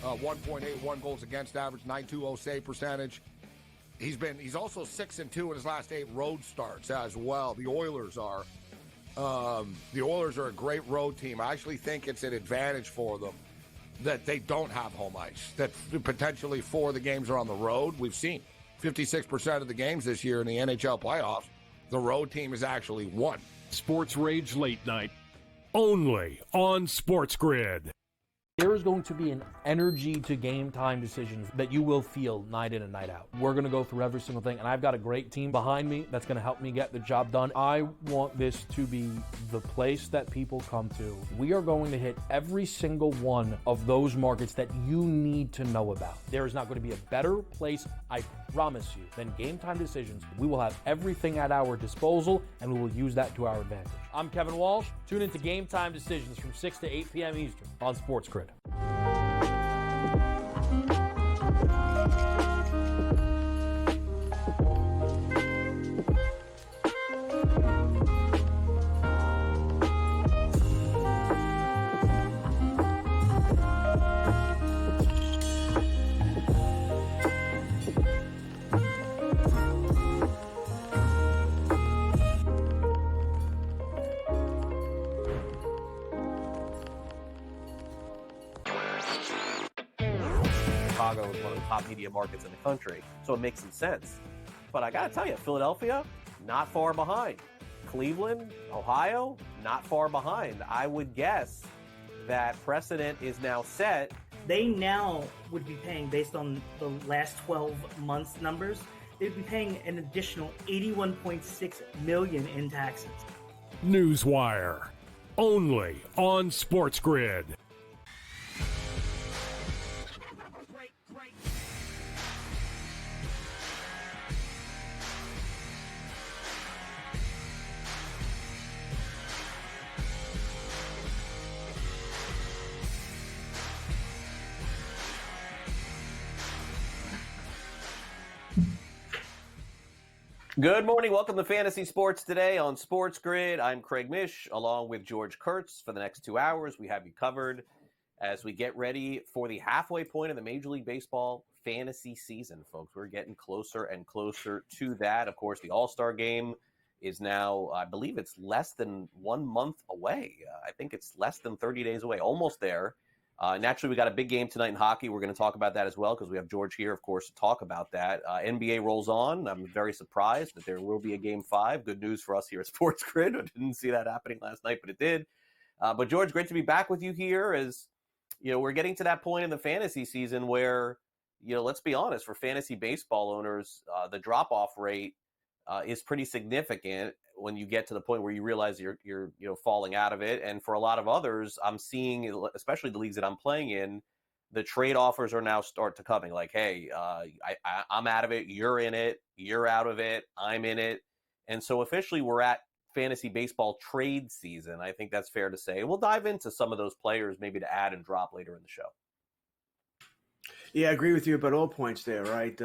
1.81 goals against average, 9.20 save percentage. He's also 6-2 in his last 8 road starts as well. The Oilers are a great road team. I actually think it's an advantage for them that they don't have home ice, that potentially 4 of the games are on the road. We've seen 56% of the games this year in the NHL playoffs, the road team has actually won. Sports Rage Late Night, only on SportsGrid. There is going to be an energy to game time decisions that you will feel night in and night out. We're going to go through every single thing, and I've got a great team behind me that's going to help me get the job done. I want this to be the place that people come to. We are going to hit every single one of those markets that you need to know about. There is not going to be a better place, I promise you, than Game Time Decisions. We will have everything at our disposal, and we will use that to our advantage. I'm Kevin Walsh. Tune into Game Time Decisions from 6 to 8 p.m. Eastern on SportsGrid. Chicago is one of the top media markets in the country, so it makes some sense. But I got to tell you, Philadelphia, not far behind. Cleveland, Ohio, not far behind. I would guess that precedent is now set. They now would be paying, based on the last 12 months numbers, they'd be paying an additional $81.6 million in taxes. Newswire, only on SportsGrid. Good morning. Welcome to Fantasy Sports Today on SportsGrid. I'm Craig Mish, along with George Kurtz. For the next 2 hours, we have you covered as we get ready for the halfway point of the Major League Baseball fantasy season, folks. We're getting closer and closer to that. Of course, the All-Star Game is now, I believe it's less than 1 month away. I think it's less than 30 days away, almost there. Naturally, we got a big game tonight in hockey. We're going to talk about that as well because we have George here, of course, to talk about that. NBA rolls on. I'm very surprised that there will be a Game 5. Good news for us here at SportsGrid. I didn't see that happening last night, but it did. But, George, great to be back with you here as, we're getting to that point in the fantasy season where, let's be honest, for fantasy baseball owners, the drop-off rate is pretty significant when you get to the point where you realize you're falling out of it. And for a lot of others, I'm seeing, especially the leagues that I'm playing in, the trade offers are now start to coming. Like, hey, I'm out of it. You're in it. You're out of it. I'm in it. And so officially we're at fantasy baseball trade season. I think that's fair to say. We'll dive into some of those players maybe to add and drop later in the show. Yeah, I agree with you about all points there, right?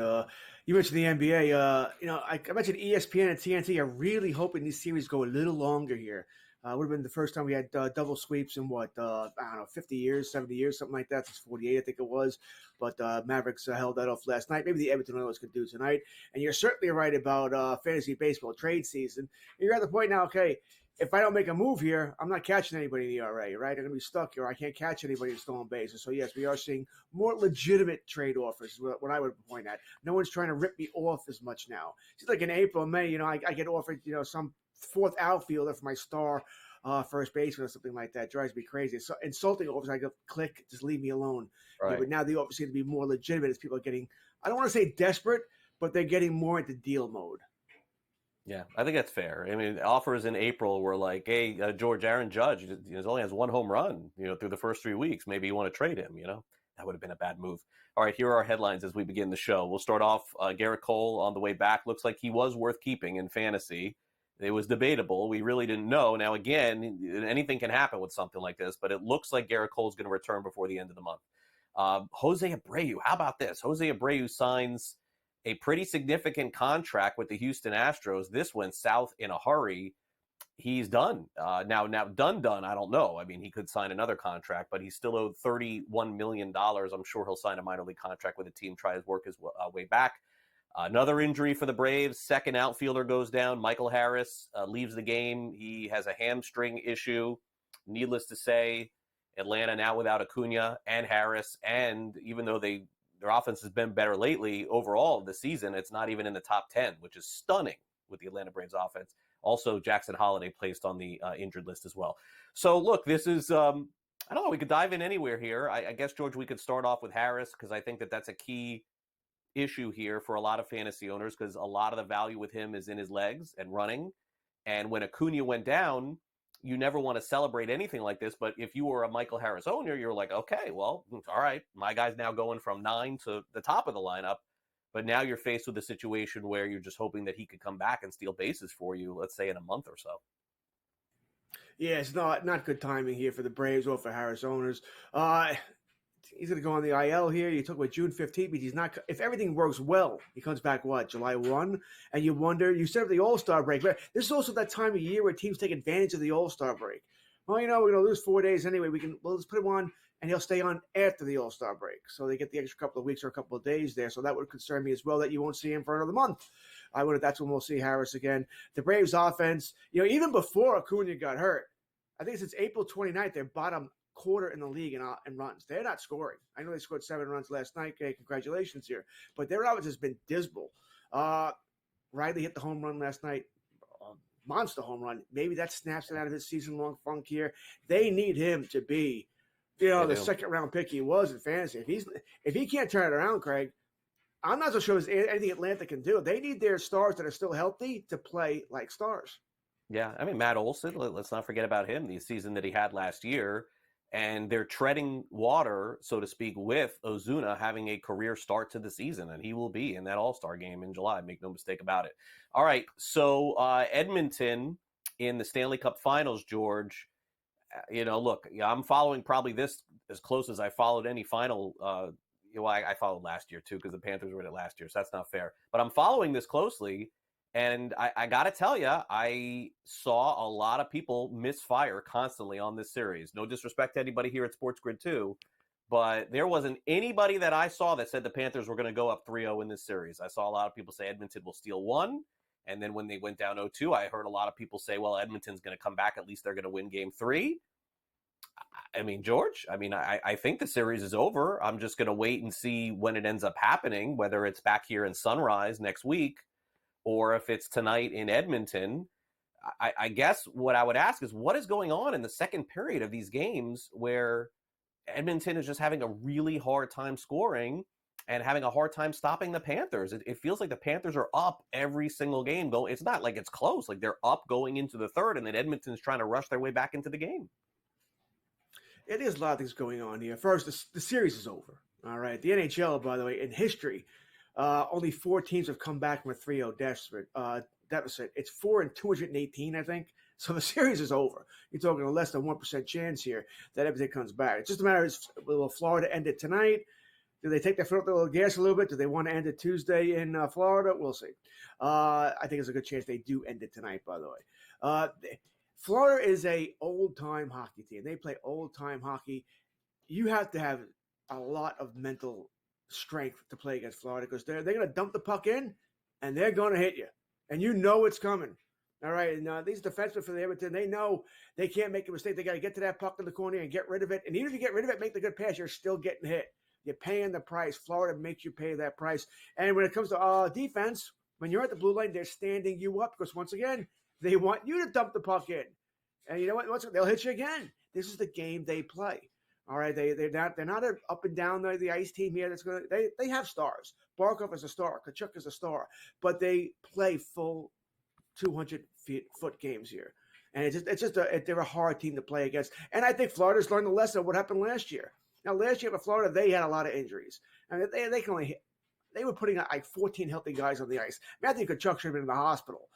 You mentioned the NBA. I mentioned ESPN and TNT are really hoping these series go a little longer here. Would have been the first time we had double sweeps in 50 years, 70 years, something like that. It's 48, I think it was. But Mavericks held that off last night. Maybe the Edmonton Oilers could do tonight. And you're certainly right about fantasy baseball trade season. You're at the point now, okay, if I don't make a move here, I'm not catching anybody in the ERA, right? I'm going to be stuck here. I can't catch anybody in stolen bases. So, yes, we are seeing more legitimate trade offers, what I would point at. No one's trying to rip me off as much now. It's like in April, May, I get offered, some fourth outfielder for my star first baseman or something like that. It drives me crazy. It's so insulting offers. I go, click, just leave me alone. Right. Yeah, but now the offers seem to be more legitimate as people are getting, I don't want to say desperate, but they're getting more into deal mode. Yeah, I think that's fair. I mean, offers in April were like, hey, Aaron Judge only has 1 home run, through the first 3 weeks. Maybe you want to trade him, That would have been a bad move. All right, here are our headlines as we begin the show. We'll start off, Garrett Cole on the way back. Looks like he was worth keeping in fantasy. It was debatable. We really didn't know. Now, again, anything can happen with something like this, but it looks like Garrett Cole's going to return before the end of the month. Jose Abreu, how about this? Jose Abreu signs a pretty significant contract with the Houston Astros. This went south in a hurry. he's done. Now done, I don't know. I mean, he could sign another contract, but he's still owed $31 million. I'm sure he'll sign a minor league contract with a team, try to work his way back. Another injury for the Braves. Second outfielder goes down. Michael Harris leaves the game. He has a hamstring issue. Needless to say, Atlanta now without Acuna and Harris, and even though their offense has been better lately, overall this season, it's not even in the top 10, which is stunning with the Atlanta Braves offense. Also, Jackson Holliday placed on the injured list as well. So, look, this is, I don't know, we could dive in anywhere here. I guess, George, we could start off with Harris because I think that's a key issue here for a lot of fantasy owners because a lot of the value with him is in his legs and running. And when Acuna went down, you never want to celebrate anything like this. But if you were a Michael Harris owner, you're like, okay, well, all right, my guy's now going from 9 to the top of the lineup. But now you're faced with a situation where you're just hoping that he could come back and steal bases for you, let's say in a month or so. Yeah, it's not good timing here for the Braves or for Harris owners. He's going to go on the IL here. You talk about June 15th, but he's not. If everything works well, he comes back, July 1? And you wonder, you said the All-Star break, but this is also that time of year where teams take advantage of the All-Star break. Well, we're going to lose 4 days anyway. We'll just put him on, and he'll stay on after the All-Star break. So they get the extra couple of weeks or a couple of days there. So that would concern me as well that you won't see him for another month. That's when we'll see Harris again. The Braves offense, even before Acuna got hurt, I think since April 29th, they're bottom quarter in the league in runs. They're not scoring. I know they scored 7 runs last night. Okay, congratulations here. But their offense has been dismal. Riley hit the home run last night. Monster home run. Maybe that snaps it out of his season-long funk here. They need him to be, the second-round pick he was in fantasy. If he can't turn it around, Craig, I'm not so sure there's anything Atlanta can do. They need their stars that are still healthy to play like stars. Yeah, I mean, Matt Olson, let's not forget about him, the season that he had last year. And they're treading water, so to speak, with Ozuna having a career start to the season. And he will be in that All-Star game in July. Make no mistake about it. All right, so Edmonton in the Stanley Cup Finals, George, look, I'm following probably this as close as I followed any final. I followed last year, too, because the Panthers were in it last year, so that's not fair. But I'm following this closely. And I got to tell you, I saw a lot of people misfire constantly on this series. No disrespect to anybody here at SportsGrid 2, but there wasn't anybody that I saw that said the Panthers were going to go up 3-0 in this series. I saw a lot of people say Edmonton will steal 1. And then when they went down 0-2, I heard a lot of people say, well, Edmonton's going to come back. At least they're going to win game 3. I mean, George, I think the series is over. I'm just going to wait and see when it ends up happening, whether it's back here in Sunrise next week, or if it's tonight in Edmonton. I guess what I would ask is what is going on in the second period of these games where Edmonton is just having a really hard time scoring and having a hard time stopping the Panthers. It feels like the Panthers are up every single game. It's not like it's close. Like they're up going into the third, and then Edmonton's trying to rush their way back into the game. It is a lot of things going on here. First, the series is over. All right. The NHL, by the way, in history, only 4 teams have come back from a 3-0 deficit. It's 4 in 218, I think. So the series is over. You're talking a less than 1% chance here that everything comes back. It's just a matter of, will Florida end it tonight? Do they take their foot off the little gas a little bit? Do they want to end it Tuesday in Florida? We'll see. I think there's a good chance they do end it tonight, by the way. Florida is a old-time hockey team. They play old-time hockey. You have to have a lot of mental strength to play against Florida because they're going to dump the puck in and they're going to hit you. And you know it's coming. All right, and these defensemen for the Everton, they know they can't make a mistake. They got to get to that puck in the corner and get rid of it. And even if you get rid of it, make the good pass, you're still getting hit. You're paying the price. Florida makes you pay that price. And when it comes to defense, when you're at the blue line, they're standing you up because, once again, they want you to dump the puck in. And you know what? They'll hit you again. This is the game they play. All right, they're not an up and down the ice team here. They have stars. Barkov is a star. Kachuk is a star, but they play full 200-foot games here, and they're a hard team to play against. And I think Florida's learned the lesson of what happened last year. Now, last year for Florida, they had a lot of injuries. I mean, they were putting like 14 healthy guys on the ice. Matthew Kachuk should have been in the hospital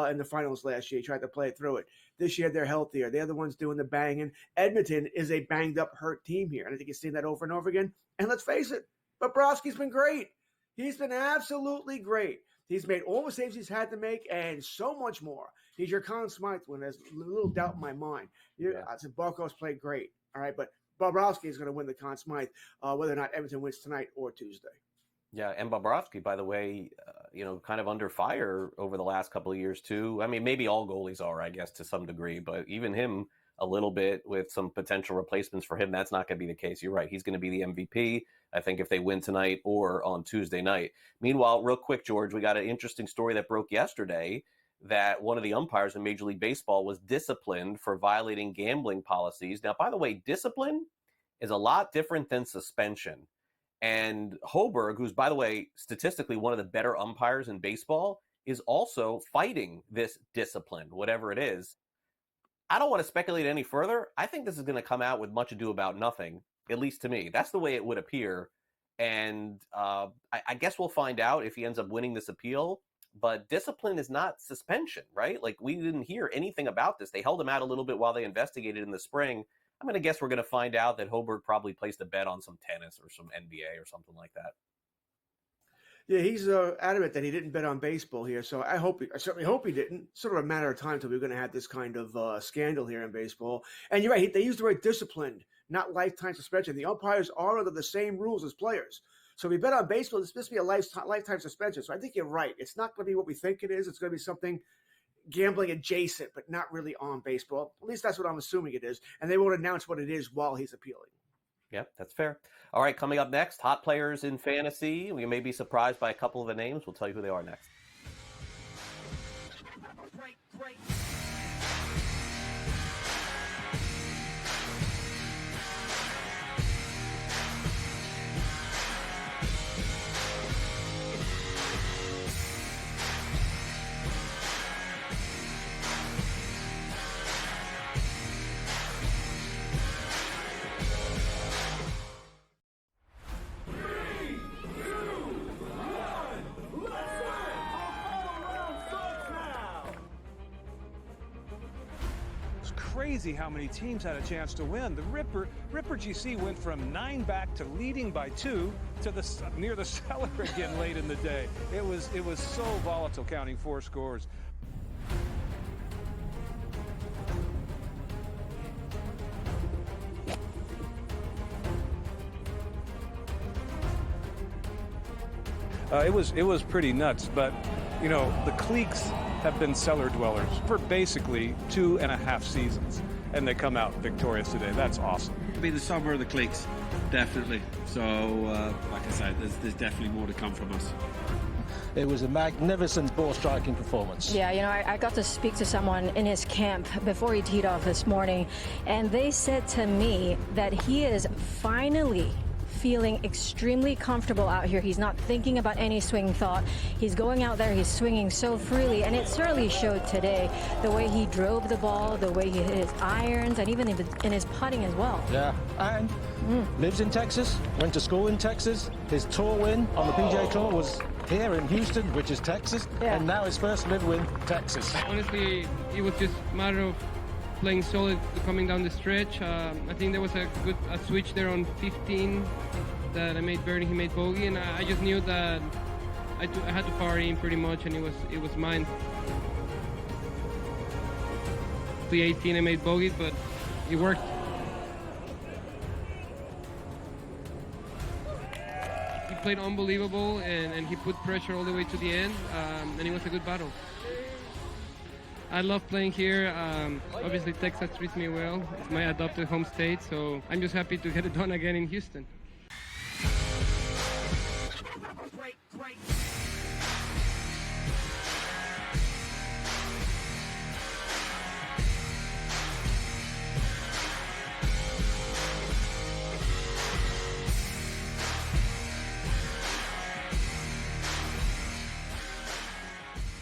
in the finals last year. He tried to play through it. This year, they're healthier. They're the ones doing the banging. Edmonton is a banged-up, hurt team here. And I think you've seen that over and over again. And let's face it, Bobrovsky's been great. He's been absolutely great. He's made all the saves he's had to make and so much more. He's your Conn Smythe when there's little doubt in my mind. I said Barkov's played great, all right, but Bobrovsky is going to win the Conn Smythe, whether or not Edmonton wins tonight or Tuesday. Yeah, and Bobrovsky, by the way, kind of under fire over the last couple of years too. I mean, maybe all goalies are, I guess, to some degree, but even him a little bit with some potential replacements for him, that's not going to be the case. You're right. He's going to be the MVP, I think, if they win tonight or on Tuesday night. Meanwhile, real quick, George, we got an interesting story that broke yesterday that one of the umpires in Major League Baseball was disciplined for violating gambling policies. Now, by the way, discipline is a lot different than suspension. And Hoberg, who's, by the way, statistically one of the better umpires in baseball, is also fighting this discipline, whatever it is. I don't want to speculate any further. I think this is going to come out with much ado about nothing, at least to me. That's the way it would appear. And I guess we'll find out if he ends up winning this appeal. But discipline is not suspension, right? Like, we didn't hear anything about this. They held him out a little bit while they investigated in the spring. I'm going to guess we're going to find out that Hoberg probably placed a bet on some tennis or some NBA or something like that. Yeah, he's adamant that he didn't bet on baseball here, so I certainly hope he didn't. Sort of a matter of time till we're going to have this kind of scandal here in baseball. And you're right, they use the word disciplined, not lifetime suspension. The umpires are under the same rules as players. So if we bet on baseball, it's supposed to be a lifetime suspension. So I think you're right. It's not going to be what we think it is. It's going to be something gambling adjacent, but not really on baseball. At least that's what I'm assuming it is. And they won't announce what it is while he's appealing. Yeah, that's fair. All right, coming up next, hot players in fantasy. We may be surprised by a couple of the names. We'll tell you who they are next. Crazy how many teams had a chance to win. The Ripper GC went from 9 back to leading by 2 to near the cellar again late in the day. It was so volatile, counting 4 scores. It was pretty nuts, but the cliques have been cellar dwellers for basically 2.5 seasons, and they come out victorious today. That's awesome. It'll be the summer of the cliques, definitely. So, like I said, there's definitely more to come from us. It was a magnificent ball striking performance. Yeah, I got to speak to someone in his camp before he teed off this morning, and they said to me that he is finally feeling extremely comfortable out here. He's not thinking about any swing thought. He's going out there, he's swinging so freely, and it certainly showed today. The way he drove the ball, the way he hit his irons, and even in his putting as well. Yeah, and lives in Texas, went to school in Texas. His tour win on the PGA Tour was here in Houston, which is Texas, and now his first live win, Texas. Honestly, it was just a matter of playing solid coming down the stretch. I think there was a switch there on 15 that I made birdie, he made bogey, and I just knew that I had to power in pretty much, and it was mine. The 18 I made bogey, but it worked. He played unbelievable, and he put pressure all the way to the end, and it was a good battle. I love playing here. Obviously, Texas treats me well. It's my adopted home state, so I'm just happy to get it done again in Houston.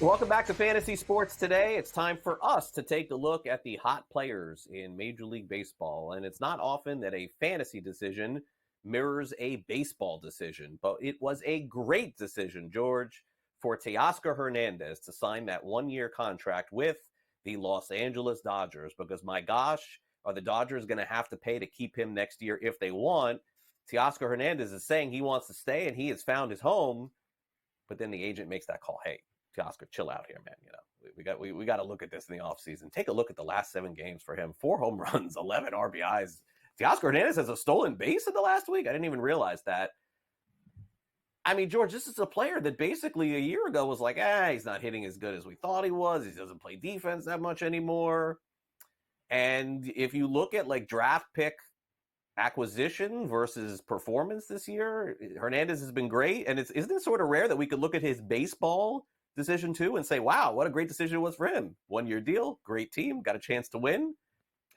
Welcome back to Fantasy Sports Today. It's time for us to take a look at the hot players in Major League Baseball. And it's not often that a fantasy decision mirrors a baseball decision, but it was a great decision, George, for Teoscar Hernandez to sign that one-year contract with the Los Angeles Dodgers, because my gosh, are the Dodgers going to have to pay to keep him next year if they want? Teoscar Hernandez is saying he wants to stay, and he has found his home but then the agent makes that call. Hey, Teoscar, chill out here, man. You know, we got to look at this in the offseason. Take a look at the last 7 games for him. 4 home runs, 11 RBIs. Teoscar Hernandez has a stolen base in the last week. I didn't even realize that. I mean, George, this is a player that basically a year ago was like, he's not hitting as good as we thought he was. He doesn't play defense that much anymore. And if you look at like draft pick acquisition versus performance this year, Hernandez has been great. And isn't it sort of rare that we could look at his baseball decision too and say, wow, what a great decision it was for him. 1-year deal, great team, got a chance to win.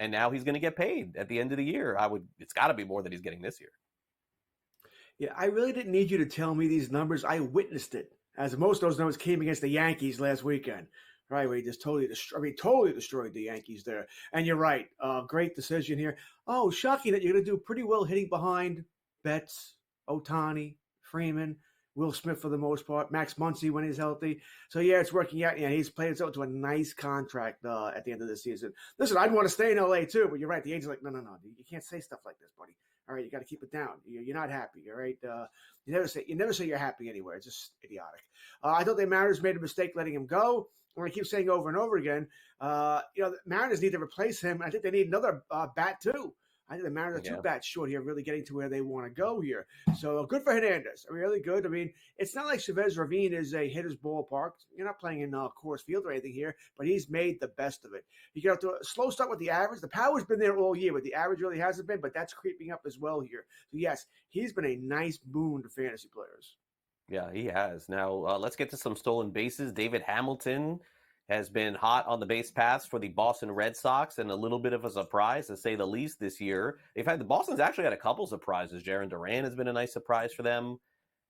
And now he's going to get paid at the end of the year. It's got to be more than he's getting this year. Yeah, I really didn't need you to tell me these numbers. I witnessed it, as most of those numbers came against the Yankees last weekend, right? Where he just totally destroyed the Yankees there. And you're right, great decision here. Oh, shocking that you're going to do pretty well hitting behind Betts, Ohtani, Freeman, Will Smith for the most part, Max Muncy when he's healthy. So, yeah, it's working out. Yeah, he's playing himself to a nice contract at the end of the season. Listen, I'd want to stay in L.A. too, but you're right. The agent's like, no, you can't say stuff like this, buddy. All right, you got to keep it down. You're not happy, all right? You never say you're happy anywhere. It's just idiotic. I thought the Mariners made a mistake letting him go. When I keep saying over and over again, the Mariners need to replace him. I think they need another bat too. I think the Mariners are 2 bats short here, really getting to where they want to go here. So good for Hernandez. Really good. I mean, it's not like Chavez Ravine is a hitter's ballpark. You're not playing in Coors Field or anything here, but he's made the best of it. You got to a slow start with the average. The power's been there all year, but the average really hasn't been, but that's creeping up as well here. So, yes, he's been a nice boon to fantasy players. Yeah, he has. Now, let's get to some stolen bases. David Hamilton has been hot on the base paths for the Boston Red Sox and a little bit of a surprise, to say the least, this year. Boston's actually had a couple surprises. Jaron Duran has been a nice surprise for them.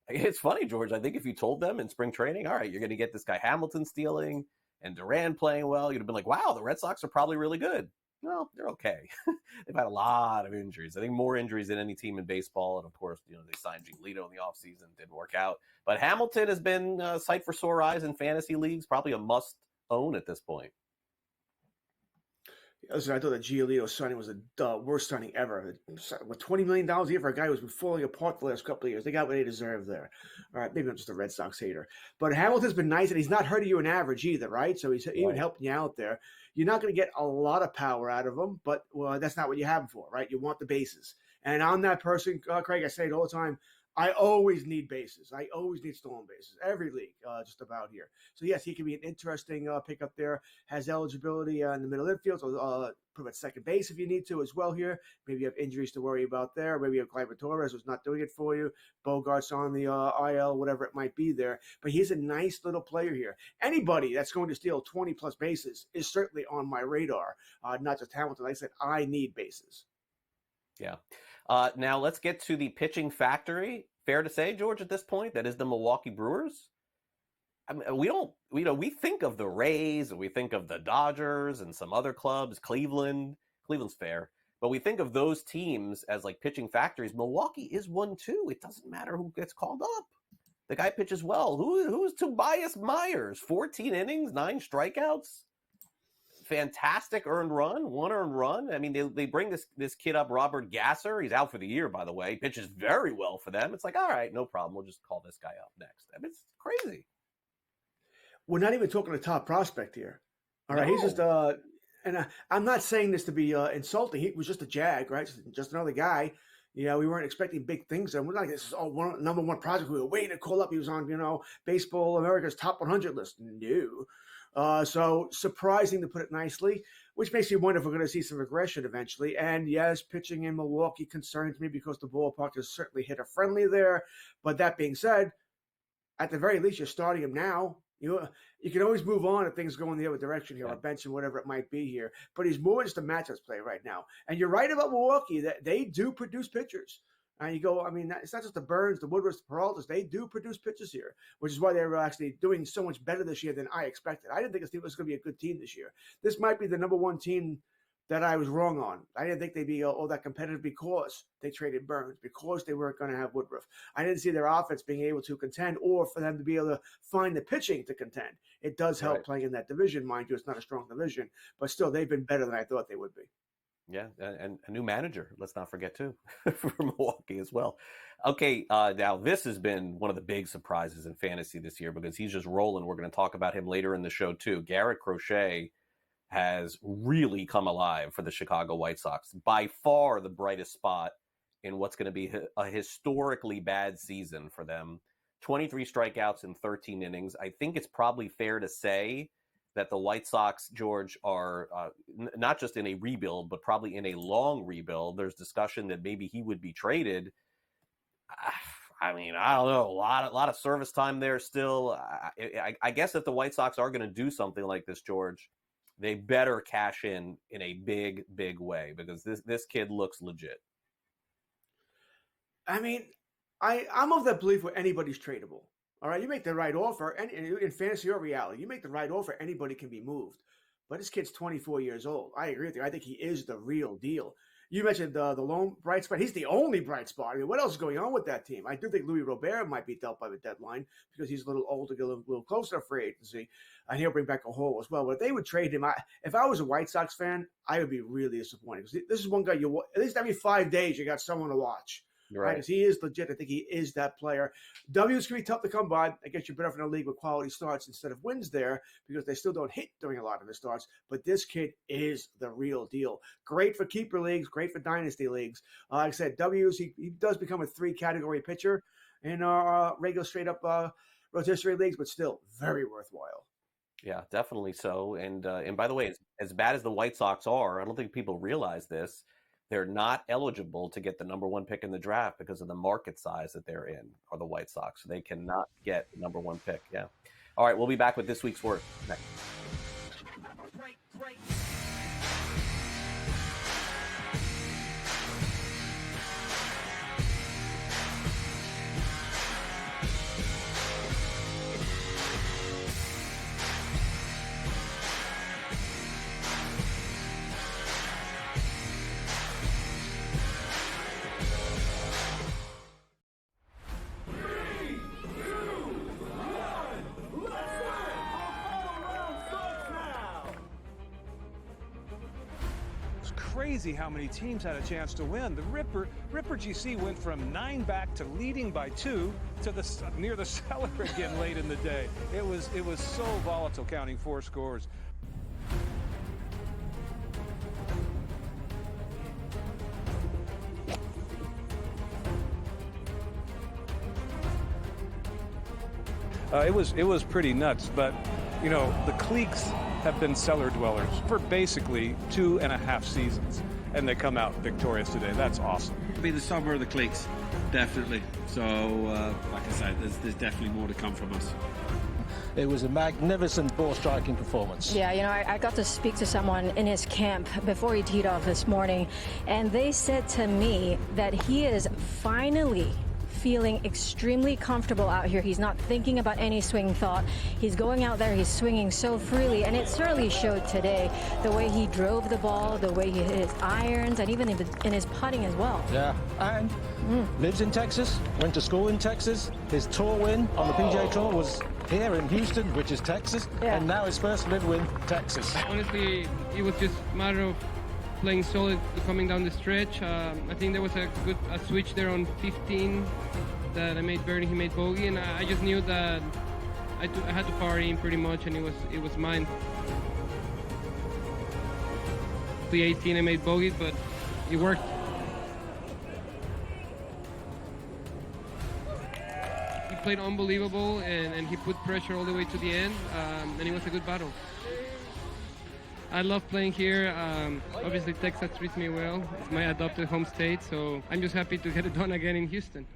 It's funny, George. I think if you told them in spring training, all right, you're going to get this guy Hamilton stealing and Duran playing well, you'd have been like, wow, the Red Sox are probably really good. Well, they're okay. They've had a lot of injuries. I think more injuries than any team in baseball. And, of course, they signed Giolito in the offseason. Didn't work out. But Hamilton has been a sight for sore eyes in fantasy leagues, probably a must-own at this point. Listen, I thought that Giolito signing was the worst signing ever. With $20 million a year for a guy who's been falling apart the last couple of years, they got what they deserve there. All right, maybe I'm just a Red Sox hater. But Hamilton's been nice, and he's not hurting you in average either, right? So he's even helping you out there. You're not going to get a lot of power out of him, but that's not what you have him for, right? You want the bases. And I'm that person, Craig, I say it all the time, I always need bases. I always need stolen bases. Every league, just about here. So, yes, he can be an interesting pickup there. Has eligibility in the middle infield, so put him at second base if you need to as well here. Maybe you have injuries to worry about there. Maybe you have Gleyber Torres who's not doing it for you. Bogart's on the IL, whatever it might be there. But he's a nice little player here. Anybody that's going to steal 20-plus bases is certainly on my radar, not just Hamilton. Like I said, I need bases. Yeah. Now let's get to the pitching factory. Fair to say, George, at this point, that is the Milwaukee Brewers. I mean, we think of the Rays, and we think of the Dodgers and some other clubs, Cleveland. Cleveland's fair. But we think of those teams as like pitching factories. Milwaukee is one too. It doesn't matter who gets called up. The guy pitches well. Who's Tobias Myers? 14 innings, 9 strikeouts. Fantastic earned run, 1 earned run. I mean, they bring this kid up, Robert Gasser. He's out for the year, by the way. He pitches very well for them. It's like, all right, no problem. We'll just call this guy up next. I mean, it's crazy. We're not even talking a top prospect here. All right, he's just and I'm not saying this to be insulting. He was just a jag, right? Just another guy. We weren't expecting big things. And we're not like, this is number one project. We were waiting to call up. He was on, Baseball America's top 100 list. No. So surprising, to put it nicely, which makes me wonder if we're going to see some regression eventually. And yes, pitching in Milwaukee concerns me because the ballpark is certainly hitter-friendly there. But that being said, at the very least, you're starting him now. You can always move on if things go in the other direction here, or bench and whatever it might be here. But he's more just a matchups play right now. And you're right about Milwaukee, that they do produce pitchers. And you go, I mean, it's not just the Burns, the Woodruffs, the Peraltas. They do produce pitchers here, which is why they were actually doing so much better this year than I expected. I didn't think this team was going to be a good team this year. This might be the number one team that I was wrong on. I didn't think they'd be all that competitive because they traded Burns, because they weren't going to have Woodruff. I didn't see their offense being able to contend, or for them to be able to find the pitching to contend. It does help playing in that division, mind you. It's not a strong division, but still, they've been better than I thought they would be. Yeah, and a new manager, let's not forget, too, for Milwaukee as well. Okay, now this has been one of the big surprises in fantasy this year because he's just rolling. We're going to talk about him later in the show, too. Garrett Crochet has really come alive for the Chicago White Sox. By far the brightest spot in what's going to be a historically bad season for them. 23 strikeouts in 13 innings. I think it's probably fair to say that the White Sox, George, are not just in a rebuild, but probably in a long rebuild. There's discussion that maybe he would be traded. I mean, I don't know. A lot of service time there still. I guess if the White Sox are going to do something like this, George, they better cash in a big, big way because this kid looks legit. I mean, I'm of that belief where anybody's tradable. All right, you make the right offer, and in fantasy or reality, you make the right offer, anybody can be moved. But this kid's 24 years old. I agree with you. I think he is the real deal. You mentioned the lone bright spot. He's the only bright spot. I mean, what else is going on with that team? I do think Luis Robert might be dealt by the deadline because he's a little older, a little closer to free agency, and he'll bring back a hole as well. But if they would trade him, if I was a White Sox fan, I would be really disappointed because this is one guy at least every 5 days you got someone to watch. Right. Because he is legit. I think he is that player. W's can be tough to come by. I guess you're better from a league with quality starts instead of wins there because they still don't hit during a lot of the starts. But this kid is the real deal. Great for keeper leagues, great for dynasty leagues. Like I said, W's, he does become a 3-category pitcher in our regular straight-up rotisserie leagues, but still very worthwhile. Yeah, definitely so. And by the way, as bad as the White Sox are, I don't think people realize this. They're not eligible to get the number 1 pick in the draft because of the market size that they're in, are the White Sox. So they cannot get the number 1 pick. Yeah. All right, we'll be back with this week's Word next. Crazy how many teams had a chance to win. The Ripper GC went from 9 back to leading by 2 to near the cellar again late in the day. It was so volatile, counting 4 scores. It was pretty nuts, but you know, the cliques have been cellar dwellers for basically 2.5 seasons, and they come out victorious today. That's awesome. It'll be the summer of the cliques, definitely. So, like I said, there's definitely more to come from us. It was a magnificent ball striking performance. Yeah, you know, I got to speak to someone in his camp before he teed off this morning, and they said to me that he is finally feeling extremely comfortable out here. He's not thinking about any swing thought. He's going out there, he's swinging so freely, and it certainly showed today. The way he drove the ball, the way he hit his irons, and even in his putting as well. Yeah, and lives in Texas, went to school in Texas. His tour win on the PGA Tour was here in Houston, which is Texas, and now his first live win, Texas. Honestly, it was just a matter of playing solid coming down the stretch. I think there was a switch there on 15 that I made birdie, he made bogey, and I just knew that I had to power in pretty much, and it was mine. The 18 I made bogey, but it worked. He played unbelievable, and he put pressure all the way to the end, and it was a good battle. I love playing here. Obviously, Texas treats me well. It's my adopted home state, so I'm just happy to get it done again in Houston.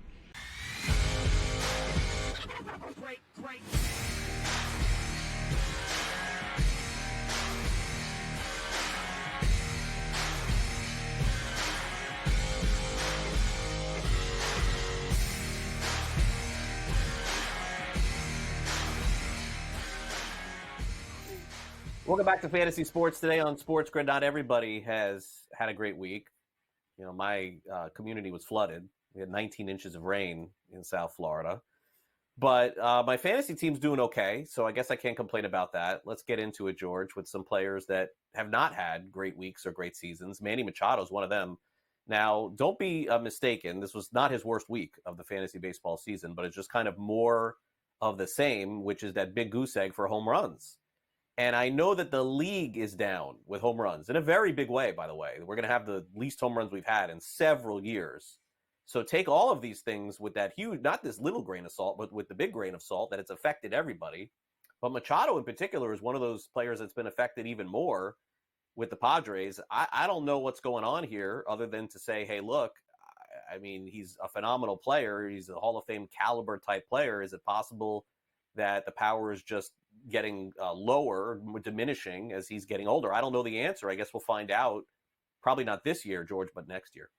Welcome back to Fantasy Sports today on SportsGrid. Not everybody has had a great week. You know, my community was flooded. We had 19 inches of rain in South Florida. But my fantasy team's doing okay, so I guess I can't complain about that. Let's get into it, George, with some players that have not had great weeks or great seasons. Manny Machado's one of them. Now, don't be mistaken. This was not his worst week of the fantasy baseball season, but it's just kind of more of the same, which is that big goose egg for home runs. And I know that the league is down with home runs in a very big way, by the way. We're going to have the least home runs we've had in several years. So take all of these things with that huge, not this little grain of salt, but with the big grain of salt that it's affected everybody. But Machado in particular is one of those players that's been affected even more with the Padres. I don't know what's going on here other than to say, hey, look, I mean, he's a phenomenal player. He's a Hall of Fame caliber type player. Is it possible that the power is just getting lower, diminishing as he's getting older? I don't know the answer. I guess we'll find out. Probably not this year, George, but next year.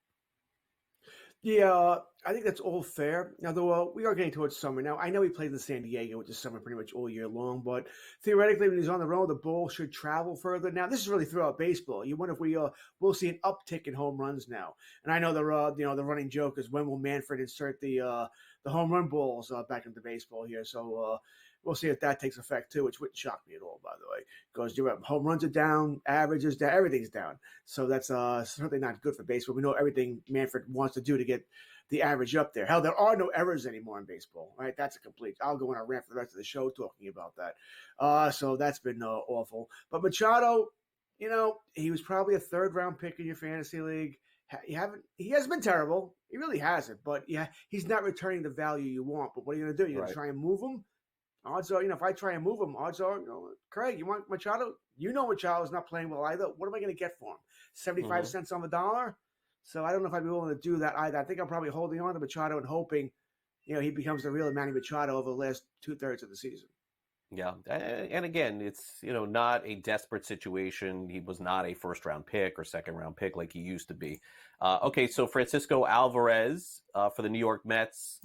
Yeah, I think that's all fair. Now, though, we are getting towards summer. Now, I know he played in San Diego, which is summer pretty much all year long, but theoretically, when he's on the road, the ball should travel further. Now, this is really throughout baseball. You wonder if we'll see an uptick in home runs now. And I know the running joke is when will Manfred insert the home run balls back into baseball here? So we'll see if that takes effect too, which wouldn't shock me at all, by the way, because home runs are down, averages down, everything's down. So that's certainly not good for baseball. We know everything Manfred wants to do to get the average up there. Hell, there are no errors anymore in baseball, right? That's a complete. I'll go on a rant for the rest of the show talking about that. So that's been awful. But Machado, he was probably a third-round pick in your fantasy league. He hasn't been terrible. He really hasn't. But yeah, he's not returning the value you want. But what are you going to do? You're going to try and move him? Odds are, if I try and move him, odds are, Craig, you want Machado? Machado's not playing well either. What am I going to get for him? 75 cents on the dollar? So I don't know if I'd be willing to do that either. I think I'm probably holding on to Machado and hoping, he becomes the real Manny Machado over the last 2/3 of the season. Yeah. And again, it's, not a desperate situation. He was not a first-round pick or second-round pick like he used to be. Okay, so Francisco Alvarez for the New York Mets.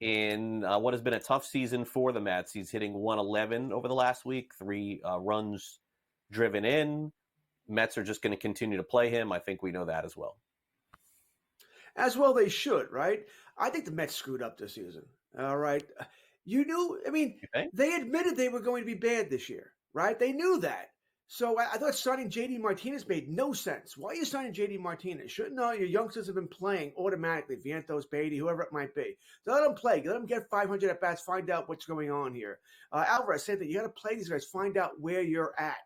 In what has been a tough season for the Mets. He's hitting 111 over the last week, 3 runs driven in. Mets are just going to continue to play him. I think we know that as well. As well they should, right? I think the Mets screwed up this season, all right? They admitted they were going to be bad this year, right? They knew that. So I thought signing J.D. Martinez made no sense. Why are you signing J.D. Martinez? Shouldn't all your youngsters have been playing automatically? Vientos, Beatty, whoever it might be. So let them play. Let them get 500 at-bats. Find out what's going on here. Alvarez said that you got to play these guys. Find out where you're at.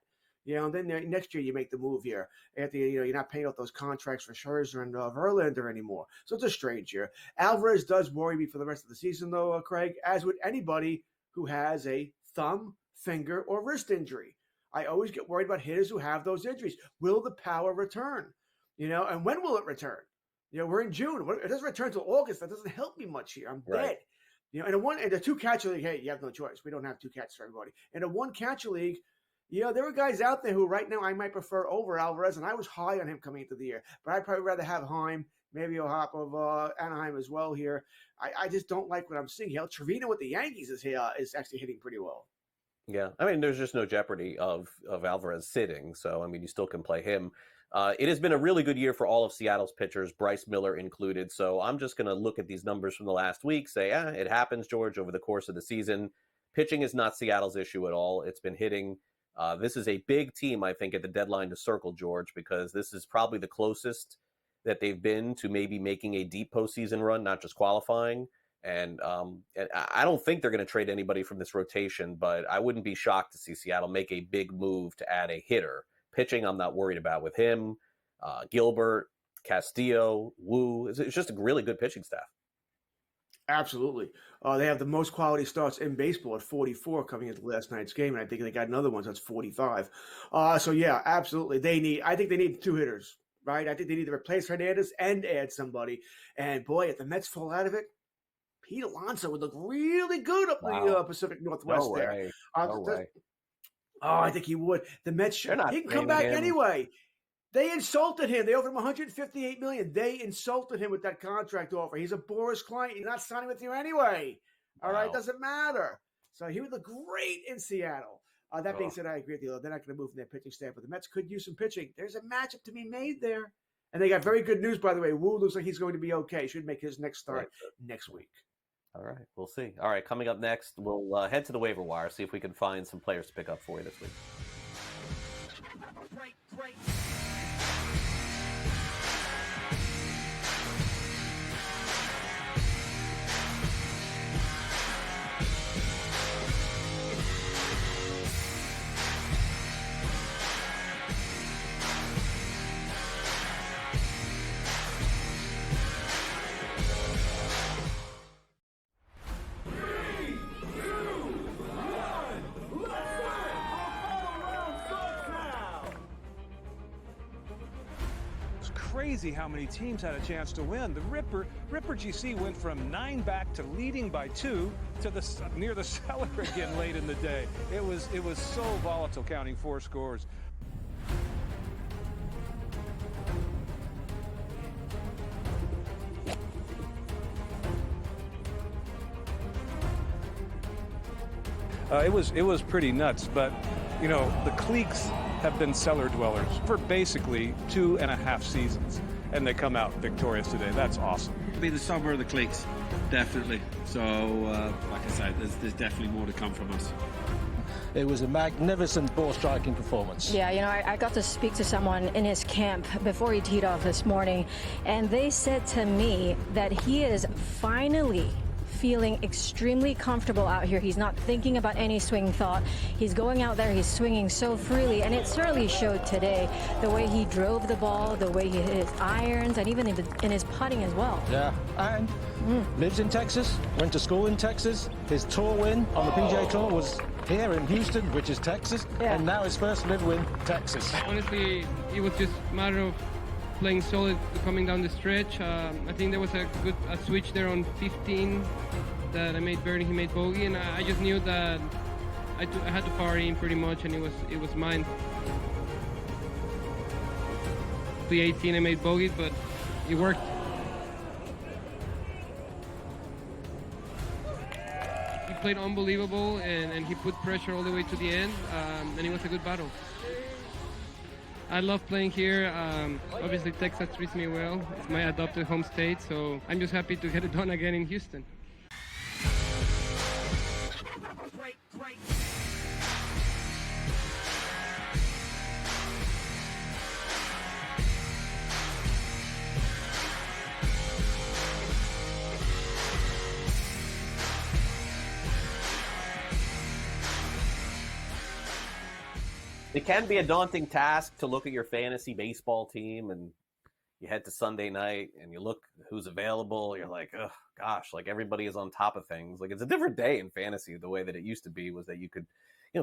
And then next year you make the move here. After you're not paying out those contracts for Scherzer and Verlander anymore. So it's a strange year. Alvarez does worry me for the rest of the season, though, Craig, as would anybody who has a thumb, finger, or wrist injury. I always get worried about hitters who have those injuries. Will the power return? And when will it return? We're in June. It doesn't return until August. That doesn't help me much here. I'm dead. In a two-catcher league, hey, you have no choice. We don't have 2 catchers for everybody. In a 1-catcher league, there are guys out there who right now I might prefer over Alvarez, and I was high on him coming into the year. But I'd probably rather have Heim, maybe a hop of Anaheim as well here. I just don't like what I'm seeing. Hell, Trevino with the Yankees is actually hitting pretty well. Yeah, there's just no jeopardy of Alvarez sitting, so you still can play him. It has been a really good year for all of Seattle's pitchers, Bryce Miller included. So I'm just going to look at these numbers from the last week, say, it happens, George, over the course of the season. Pitching is not Seattle's issue at all. It's been hitting. This is a big team, I think, at the deadline to circle, George, because this is probably the closest that they've been to maybe making a deep postseason run, not just qualifying. And I don't think they're going to trade anybody from this rotation, but I wouldn't be shocked to see Seattle make a big move to add a hitter. Pitching, I'm not worried about with him. Gilbert, Castillo, Wu. It's just a really good pitching staff. Absolutely. They have the most quality starts in baseball at 44 coming into last night's game, and I think they got another one, so that's 45. So, yeah, absolutely. I think they need 2 hitters, right? I think they need to replace Hernandez and add somebody. And, boy, if the Mets fall out of it, Pete Alonso would look really good up the Pacific Northwest there. No way. I think he would. The Mets he can come back anyway. They insulted him. They offered him $158 million. They insulted him with that contract offer. He's a Boris client. He's not signing with you anyway. All right, doesn't matter. So he would look great in Seattle. That being said, I agree with you. They're not going to move from their pitching staff, but the Mets could use some pitching. There's a matchup to be made there. And they got very good news, by the way. Wu looks like he's going to be okay. Should make his next start next week. All right, we'll see. All right, coming up next, we'll head to the waiver wire, see if we can find some players to pick up for you this week. Crazy how many teams had a chance to win. The Ripper GC went from 9 back to leading by 2 to near the cellar again late in the day. It was so volatile, counting 4 scores. It was pretty nuts, but you know, the cliques have been cellar dwellers for basically 2.5 seasons, and they come out victorious today. That's awesome. Be the summer of the cliques, definitely. So, like I said, there's definitely more to come from us. It was a magnificent ball striking performance. Yeah, you know, I got to speak to someone in his camp before he teed off this morning, and they said to me that he is finally feeling extremely comfortable out here. He's not thinking about any swing thought. He's going out there, he's swinging so freely, and it certainly showed today. The way he drove the ball, the way he hit his irons, and even in his putting as well. Yeah, and lives in Texas, went to school in Texas. His tour win on the PGA Tour was here in Houston, which is Texas, and now his first live win, Texas. Honestly, it was just a matter of playing solid coming down the stretch. I think there was a switch there on 15 that I made birdie, he made bogey, and I just knew that I had to power in pretty much, and it was mine. The 18 I made bogeys, but it worked. He played unbelievable, and he put pressure all the way to the end, and it was a good battle. I love playing here. Obviously, Texas treats me well. It's my adopted home state, so I'm just happy to get it done again in Houston. It can be a daunting task to look at your fantasy baseball team, and you head to Sunday night and you look who's available. You're like, oh gosh, like everybody is on top of things. Like it's a different day in fantasy. The way that it used to be was that you could,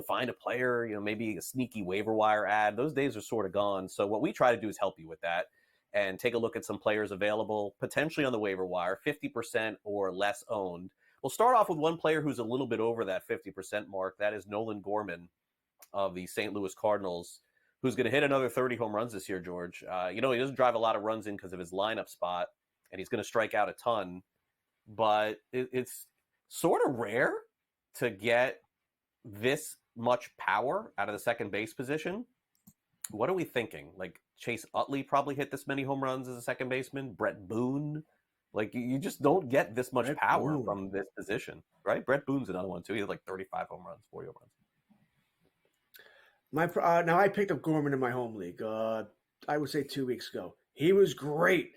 find a player, maybe a sneaky waiver wire ad. Those days are sort of gone. So what we try to do is help you with that and take a look at some players available potentially on the waiver wire, 50% or less owned. We'll start off with one player who's a little bit over that 50% mark. That is Nolan Gorman of the St. Louis Cardinals, who's going to hit another 30 home runs this year, George. He doesn't drive a lot of runs in because of his lineup spot, and he's going to strike out a ton. But it's sort of rare to get this much power out of the second base position. What are we thinking? Like Chase Utley probably hit this many home runs as a second baseman. Brett Boone. Like you just don't get this much power from this position, right? Brett Boone's another one too. He had like 35 home runs, 40 home runs. Now I picked up Gorman in my home league. I would say 2 weeks ago. He was great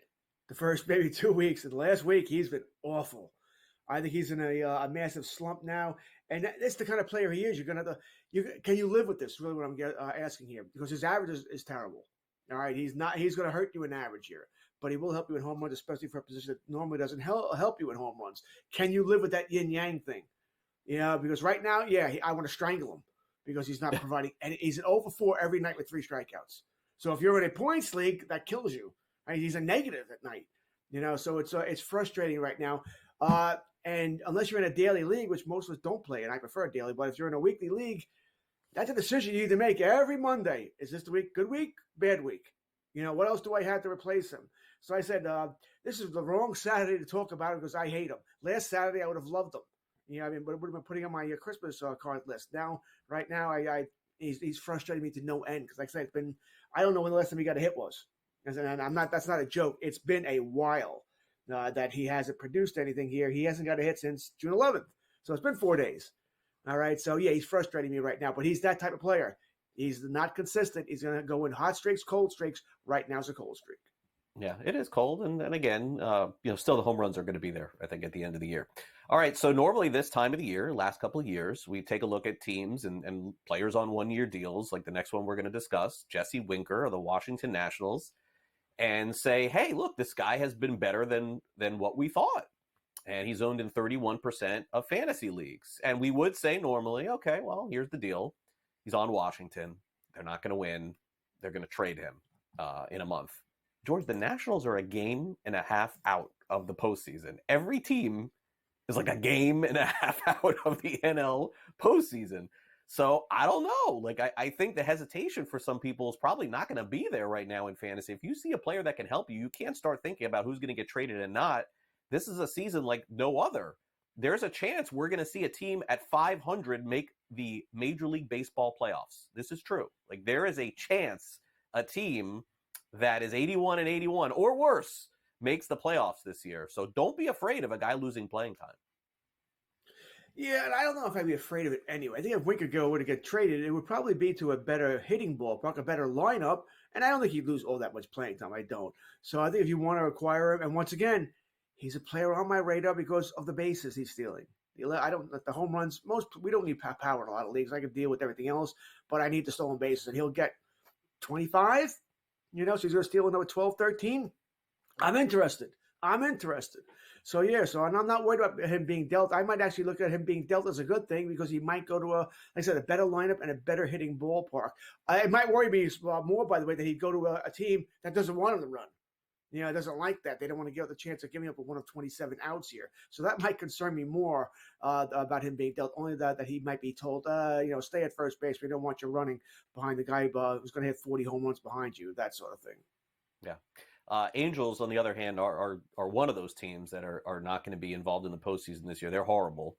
the first maybe 2 weeks, and last week he's been awful. I think he's in a massive slump now, and that's the kind of player he is. You're gonna have to. Can you live with this? Really, what I'm asking here, because his average is terrible. All right, he's not. He's going to hurt you in average here, but he will help you in home runs, especially for a position that normally doesn't help you in home runs. Can you live with that yin yang thing? Because right now, I want to strangle him. Because he's not providing, and he's an 0-for-4 every night with 3 strikeouts. So if you're in a points league, that kills you. Right? He's a negative at night, So it's frustrating right now. And unless you're in a daily league, which most of us don't play, and I prefer a daily, but if you're in a weekly league, that's a decision you need to make every Monday. Is this the week? Good week? Bad week? What else do I have to replace him? So I said, this is the wrong Saturday to talk about him because I hate him. Last Saturday I would have loved him. But it would have been putting on my Christmas card list. Right now, he's frustrating me to no end because, like I said, it's been I don't know when the last time he got a hit was, and that's not a joke. It's been a while, that he hasn't produced anything here. He hasn't got a hit since June 11th. So it's been 4 days. All right. So, yeah, he's frustrating me right now, but he's that type of player. He's not consistent. He's going to go in hot streaks, cold streaks. Right now is a cold streak. Yeah, it is cold. And again, still the home runs are going to be there, I think, at the end of the year. All right. So normally this time of the year, last couple of years, we take a look at teams and players on one-year deals, like the next one we're going to discuss, Jesse Winker of the Washington Nationals, and say, hey, look, this guy has been better than what we thought. And he's owned in 31% of fantasy leagues. And we would say normally, okay, well, here's the deal. He's on Washington. They're not going to win. They're going to trade him in a month. George, the Nationals are a game and a half out of the postseason. Every team is like a game and a half out of the NL postseason. So I don't know. Like, I think the hesitation for some people is probably not going to be there right now in fantasy. If you see a player that can help you, you can't start thinking about who's going to get traded and not. This is a season like no other. There's a chance we're going to see a team at 500 make the Major League Baseball playoffs. This is true. Like, there is a chance a team that is 81-81 or worse makes the playoffs this year. So don't be afraid of a guy losing playing time. Yeah, and I don't know if I'd be afraid of it anyway. I think if Winker were to get traded, it would probably be to a better hitting ballpark, a better lineup, and I don't think he'd lose all that much playing time. I don't. So I think if you want to acquire him, and once again, he's a player on my radar because of the bases he's stealing. I don't the home runs. We don't need power in a lot of leagues. I can deal with everything else, but I need the stolen bases, and he'll get 25. So he's going to steal another 12, 13. I'm interested. So, yeah, I'm not worried about him being dealt. I might actually look at him being dealt as a good thing because he might go to, like I said, a better lineup and a better hitting ballpark. It might worry me more, by the way, that he'd go to a team that doesn't want him to run. Doesn't like that. They don't want to give up the chance of giving up a 1 of 27 outs here. So that might concern me more about him being dealt. Only that he might be told, stay at first base. We don't want you running behind the guy who's going to hit 40 home runs behind you, that sort of thing. Yeah. Angels, on the other hand, are one of those teams that are not going to be involved in the postseason this year. They're horrible.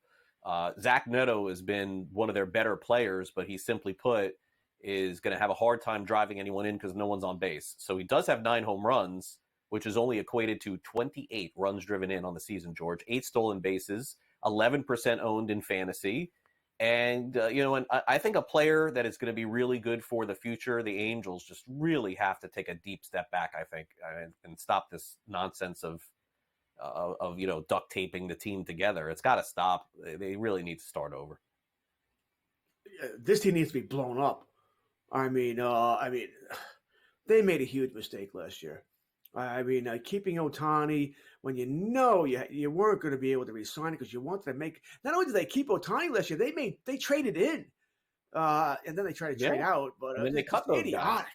Zach Neto has been one of their better players, but he simply put is going to have a hard time driving anyone in because no one's on base. So he does have 9 home runs, which is only equated to 28 runs driven in on the season, George. 8 stolen bases, 11% owned in fantasy. And, and I think a player that is going to be really good for the future, the Angels just really have to take a deep step back, I think, and stop this nonsense of duct taping the team together. It's got to stop. They really need to start over. This team needs to be blown up. I mean, they made a huge mistake last year. Keeping Ohtani when you weren't going to be able to re-sign it because you wanted to make. Not only did they keep Ohtani last year, they traded in, and then they tried to trade out. But and then they cut those idiotic,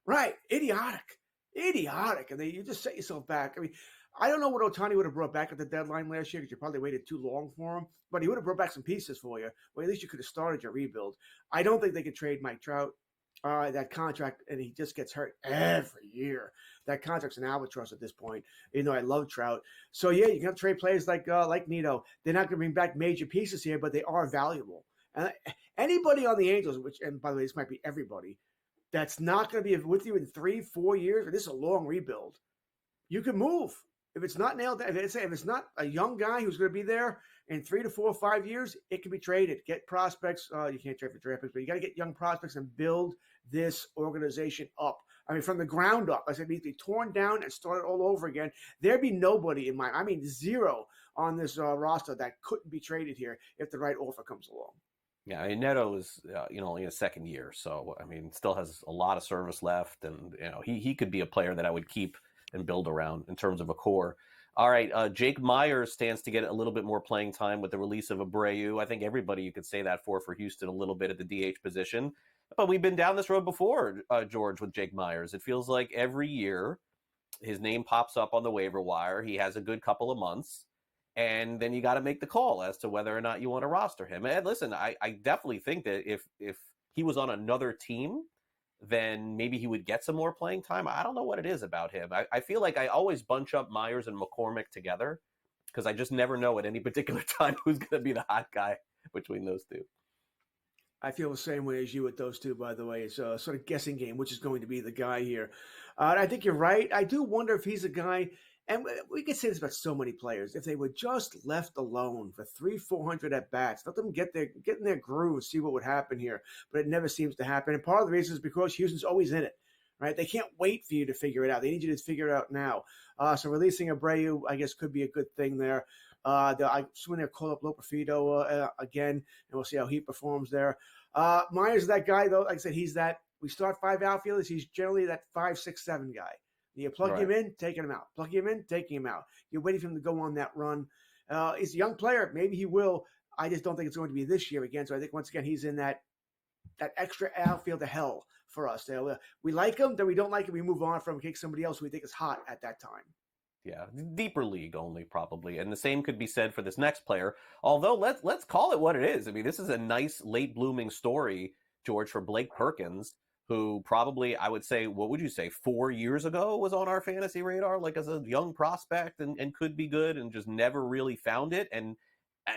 right? Idiotic, and you just set yourself back. I don't know what Ohtani would have brought back at the deadline last year because you probably waited too long for him. But he would have brought back some pieces for you. Well, at least you could have started your rebuild. I don't think they could trade Mike Trout. That contract, and he just gets hurt every year. That contract's an albatross at this point. I love Trout. So, yeah, you can trade players like Nito. They're not going to bring back major pieces here, but they are valuable. And anybody on the Angels, and by the way, this might be everybody, that's not going to be with you in 3-4 years, and this is a long rebuild, you can move. If it's not nailed down, if it's not a young guy who's going to be there in 3 to 4 or 5 years, it can be traded. Get prospects. You can't trade for draft picks, but you got to get young prospects and build this organization up. From the ground up. I said it needs to be torn down and started all over again. There'd be nobody zero on this roster that couldn't be traded here if the right offer comes along. Yeah, Neto is only a second year, so still has a lot of service left, and he could be a player that I would keep and build around in terms of a core. All right, Jake Myers stands to get a little bit more playing time with the release of Abreu. I think everybody you could say that for Houston a little bit at the DH position. But we've been down this road before, George, with Jake Myers. It feels like every year his name pops up on the waiver wire. He has a good couple of months, and then you got to make the call as to whether or not you want to roster him. And listen, I definitely think that if he was on another team, then maybe he would get some more playing time. I don't know what it is about him. I feel like I always bunch up Myers and McCormick together because I just never know at any particular time who's going to be the hot guy between those two. I feel the same way as you with those two, by the way. It's a sort of guessing game, which is going to be the guy here. I think you're right. I do wonder if he's a guy, And we can say this about so many players. If they were just left alone for 300-400 at bats, let them get in their groove and see what would happen here. But it never seems to happen. And part of the reason is because Houston's always in it, right? They can't wait for you to figure it out. They need you to figure it out now. So releasing Abreu, I guess, could be a good thing there. I assume they'll call up Loperfido again, and we'll see how he performs there. Myers is that guy, though. Like I said, he's that. We start 5 outfielders. He's generally that 5, 6, 7 guy. You plug him in, taking him out. Plug him in, taking him out. You're waiting for him to go on that run. He's a young player. Maybe he will. I just don't think it's going to be this year again. So I think, once again, he's in that extra outfield of hell for us. We like him, then we don't like him. We move on from him, kick somebody else who we think is hot at that time. Yeah, deeper league only probably. And the same could be said for this next player. Although let's call it what it is. I mean, this is a nice late blooming story, George, for Blake Perkins, who probably, I would say, what would you say, 4 years ago was on our fantasy radar, like as a young prospect and could be good and just never really found it. And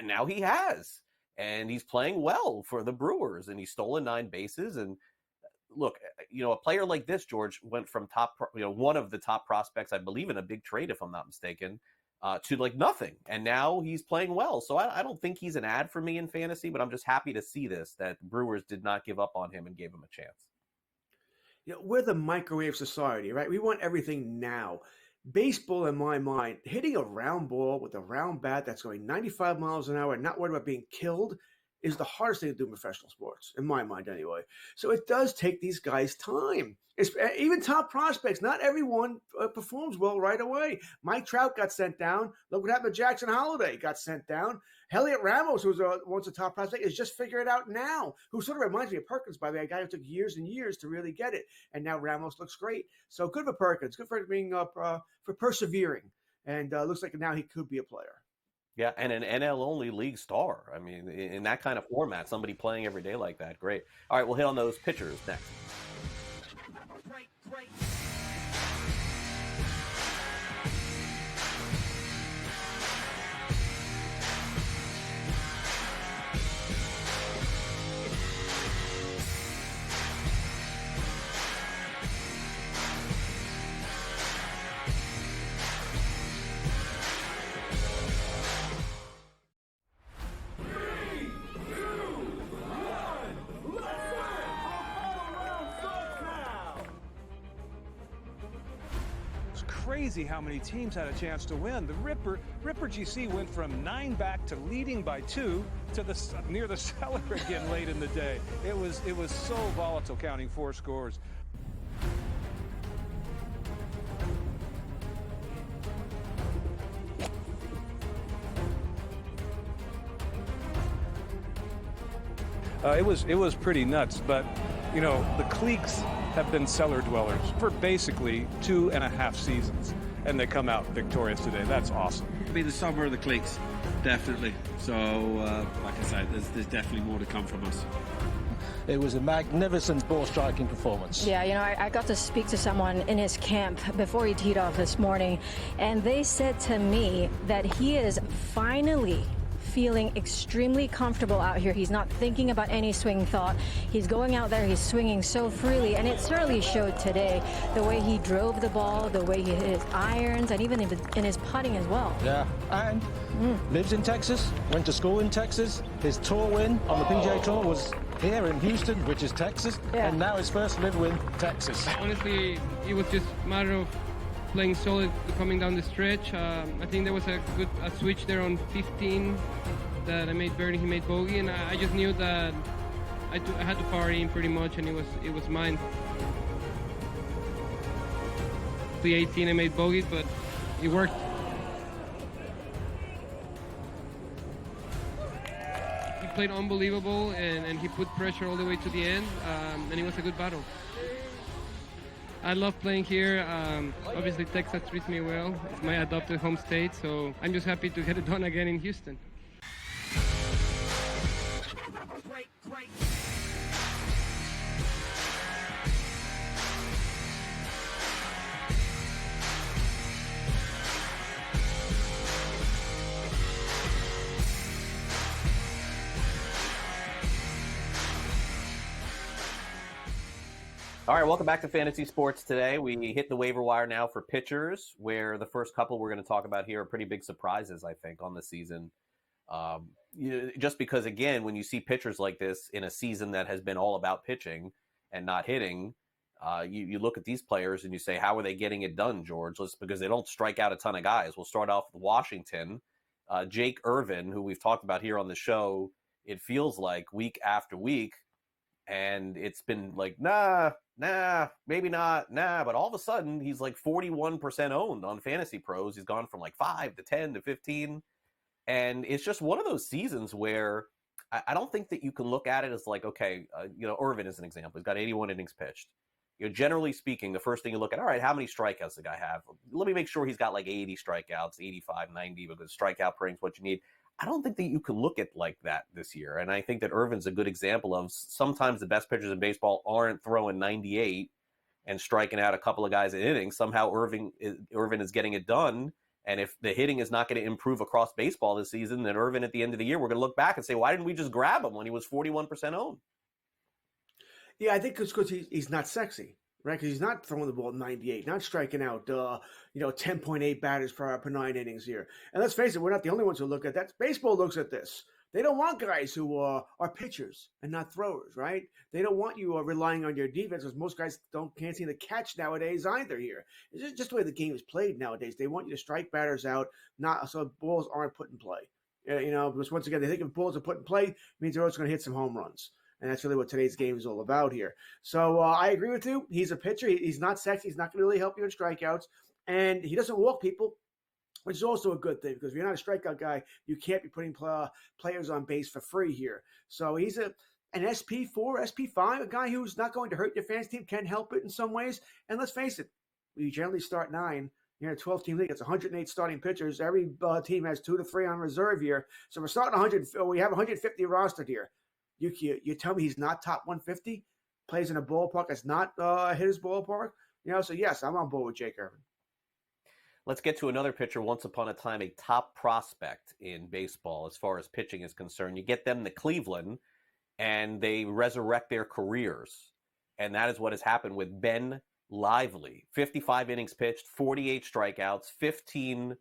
now he has. And he's playing well for the Brewers, and he's stolen 9 bases. And look, a player like this, George, went from one of the top prospects, I believe, in a big trade, if I'm not mistaken, to like nothing. And now he's playing well. So I don't think he's an ad for me in fantasy, but I'm just happy to see this, that the Brewers did not give up on him and gave him a chance. We're the microwave society, right? We want everything now. Baseball, in my mind, hitting a round ball with a round bat that's going 95 miles an hour and not worried about being killed is the hardest thing to do in professional sports, in my mind anyway. So it does take these guys time. Even top prospects, not everyone performs well right away. Mike Trout got sent down. Look what happened to Jackson Holliday, got sent down. Elliot Ramos, who was once a top prospect, is just figuring it out now, who sort of reminds me of Perkins, by the way, a guy who took years and years to really get it. And now Ramos looks great. So good for Perkins, good for being for persevering. And looks like now he could be a player. Yeah, and an NL-only league star. I mean, in that kind of format, somebody playing every day like that, great. All right, we'll hit on those pitchers next. Crazy how many teams had a chance to win. The Ripper GC went from 9 back to leading by 2 to near the cellar again late in the day. It was so volatile, counting 4 scores. It was pretty nuts, but the cliques have been cellar dwellers for basically 2.5 seasons, and they come out victorious today. That's awesome. Be the summer of the cliques, definitely. So, like I said, there's definitely more to come from us. It was a magnificent ball striking performance. Yeah, I got to speak to someone in his camp before he teed off this morning, and they said to me that he is finally feeling extremely comfortable out here. He's not thinking about any swing thought. He's going out there, he's swinging so freely, and it certainly showed today. The way he drove the ball, the way he hit his irons, and even in his putting as well. Yeah, and lives in Texas, went to school in Texas. His tour win on the PGA Tour was here in Houston, which is Texas, and now his first live win, Texas. Honestly, it was just a matter of playing solid coming down the stretch. I think there was a switch there on 15 that I made birdie, he made bogey, and I just knew that I had to power in pretty much, and it was mine. The 18 I made bogeys, but it worked. He played unbelievable, and he put pressure all the way to the end, and it was a good battle. I love playing here. Obviously, Texas treats me well. It's my adopted home state, so I'm just happy to get it done again in Houston. All right, welcome back to Fantasy Sports today. We hit the waiver wire now for pitchers, where the first couple we're going to talk about here are pretty big surprises, I think, on the season. Just because, again, when you see pitchers like this in a season that has been all about pitching and not hitting, you look at these players and you say, how are they getting it done, George? It's because they don't strike out a ton of guys. We'll start off with Washington. Jake Irvin, who we've talked about here on the show, it feels like week after week, and it's been like, nah, maybe not, but all of a sudden he's like 41% owned on Fantasy Pros. He's gone from like 5 to 10 to 15. And it's just one of those seasons where I don't think that you can look at it as like, okay, Irvin is an example. He's got 81 innings pitched. Generally speaking, the first thing you look at, all right, how many strikeouts does the guy have? Let me make sure he's got like 80 strikeouts, 85, 90, because strikeout per inning is what you need. I don't think that you can look at like that this year. And I think that Irvin's a good example of sometimes the best pitchers in baseball aren't throwing 98 and striking out a couple of guys in innings. Somehow Irvin is getting it done. And if the hitting is not going to improve across baseball this season, then Irvin at the end of the year, we're going to look back and say, why didn't we just grab him when he was 41% owned? Yeah, I think it's because he's not sexy, right? Because he's not throwing the ball 98, not striking out, 10.8 batters per 9 innings here. And let's face it, we're not the only ones who look at that. Baseball looks at this. They don't want guys who are pitchers and not throwers, right? They don't want you relying on your defense, because most guys can't seem to catch nowadays either here. It's just the way the game is played nowadays. They want you to strike batters out, not so balls aren't put in play. Because once again, they think if balls are put in play, it means they're also going to hit some home runs. And that's really what today's game is all about here. So I agree with you. He's a pitcher. He's not sexy. He's not going to really help you in strikeouts. And he doesn't walk people, which is also a good thing, because if you're not a strikeout guy, you can't be putting players on base for free here. So he's an SP4, SP5, a guy who's not going to hurt your fantasy team, can help it in some ways. And let's face it, we generally start 9. You're in a 12-team league. It's 108 starting pitchers. Every team has 2 to 3 on reserve here. So we're starting 100. We have 150 rostered here. You tell me he's not top 150, plays in a ballpark that's not his ballpark? So yes, I'm on board with Jake Irvin. Let's get to another pitcher, once upon a time a top prospect in baseball as far as pitching is concerned. You get them to Cleveland, and they resurrect their careers. And that is what has happened with Ben Lively. 55 innings pitched, 48 strikeouts, 15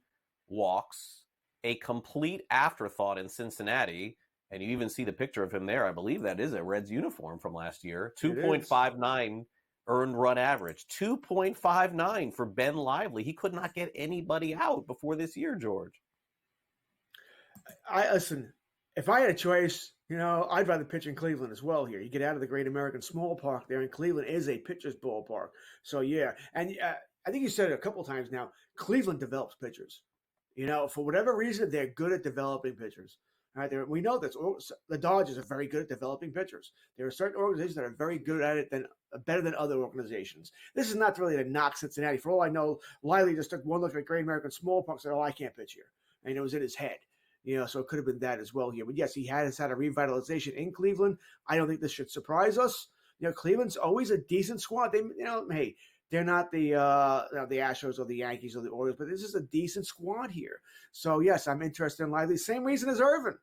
walks, a complete afterthought in Cincinnati. And you even see the picture of him there. I believe that is a Reds uniform from last year. 2.59 earned run average. 2.59 for Ben Lively. He could not get anybody out before this year, George. Listen, if I had a choice, I'd rather pitch in Cleveland as well here. You get out of the Great American Small Park there, and Cleveland is a pitcher's ballpark. So, yeah. And I think you said it a couple of times now, Cleveland develops pitchers. For whatever reason, they're good at developing pitchers. Right, we know this. The Dodgers are very good at developing pitchers. There are certain organizations that are very good at it, better than other organizations. This is not really to knock Cincinnati. For all I know, Lively just took one look at Great American Small Park and said, I can't pitch here. And it was in his head. So it could have been that as well here. But yes, he has had a revitalization in Cleveland. I don't think this should surprise us. Cleveland's always a decent squad. Hey, they're not the Astros or the Yankees or the Orioles, but this is a decent squad here. So, yes, I'm interested in Lively. Same reason as Irvin.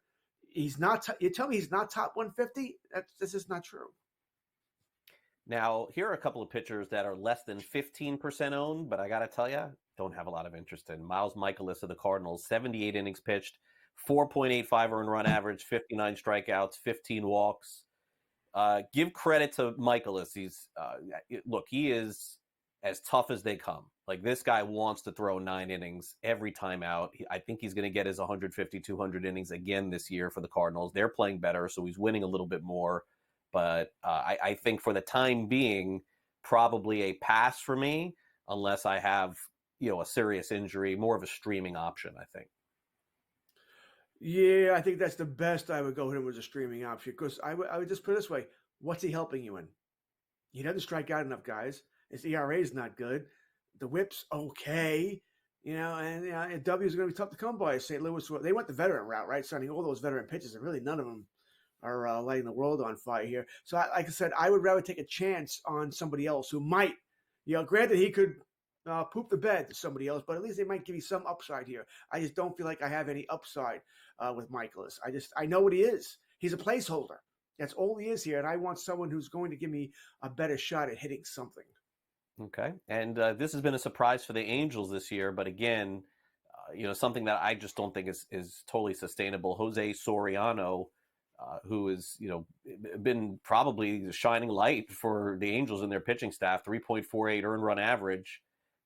He's not. You tell me he's not top 150? This is not true. Now, here are a couple of pitchers that are less than 15% owned, but I got to tell you, don't have a lot of interest in. Miles Mikolas of the Cardinals, 78 innings pitched, 4.85 earned run average, 59 strikeouts, 15 walks. Give credit to Mikolas. He is as tough as they come. Like, this guy wants to throw 9 innings every time out. I think he's going to get his 150, 200 innings again this year for the Cardinals. They're playing better, so he's winning a little bit more. But I think for the time being, probably a pass for me, unless I have, a serious injury, more of a streaming option, I think. Yeah, I think that's the best I would go with him as a streaming option, because I would just put it this way. What's he helping you in? He doesn't strike out enough guys. His ERA is not good. The whip's okay, and W is going to be tough to come by. St. Louis, they went the veteran route, right? Signing all those veteran pitchers, and really none of them are lighting the world on fire here. So, like I said, I would rather take a chance on somebody else who might, granted he could poop the bed to somebody else, but at least they might give you some upside here. I just don't feel like I have any upside with Mikolas. I know what he is. He's a placeholder. That's all he is here, and I want someone who's going to give me a better shot at hitting something. Okay. And this has been a surprise for the Angels this year, but again, something that I just don't think is totally sustainable. Jose Soriano, who has, been probably the shining light for the Angels and their pitching staff, 3.48 earned run average.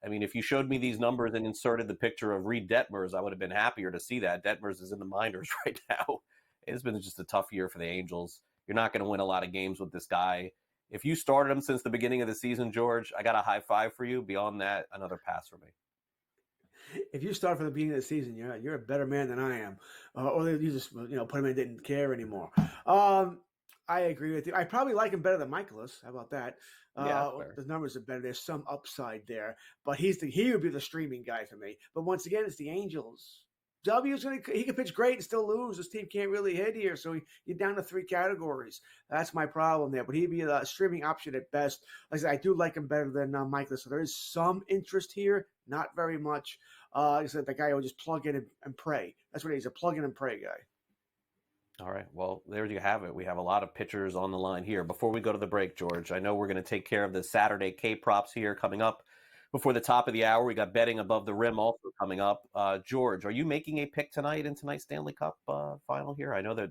I mean, if you showed me these numbers and inserted the picture of Reed Detmers, I would have been happier to see that. Detmers is in the minors right now. It's been just a tough year for the Angels. You're not going to win a lot of games with this guy. If you started him since the beginning of the season, George, I got a high five for you. Beyond that, another pass for me. If you start from the beginning of the season, you're a better man than I am. Or you just put him in and didn't care anymore. I agree with you. I probably like him better than Michaelis. How about that? The numbers are better. There's some upside there, but he would be the streaming guy for me. But once again, it's the Angels. He can pitch great and still lose. This team can't really hit here, so you're down to 3 categories. That's my problem there. But he'd be a streaming option at best. Like I said, I do like him better than Michaelis. So there is some interest here, not very much. Like I said, the guy will just plug in and pray. That's what he's, a plug in and pray guy. All right. Well, there you have it. We have a lot of pitchers on the line here. Before we go to the break, George, I know we're going to take care of the Saturday K-props here coming up before the top of the hour. We got betting above the rim also coming up. George, are you making a pick tonight in tonight's Stanley Cup final here? I know that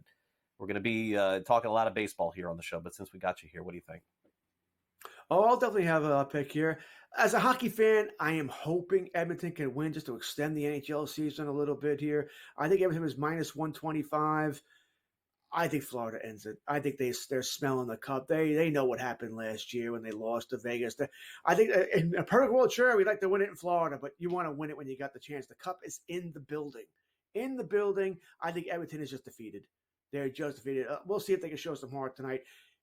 we're going to be talking a lot of baseball here on the show, but since we got you here, what do you think? Oh, I'll definitely have a pick here. As a hockey fan, I am hoping Edmonton can win just to extend the NHL season a little bit here. I think Edmonton is minus 125. I think Florida ends it. I think they're smelling the cup. They know what happened last year when they lost to Vegas. I think in a perfect world, sure, we'd like to win it in Florida, but you want to win it when you got the chance. The cup is in the building. In the building, I think Edmonton is just defeated. They're just defeated. We'll see if they can show some heart tonight.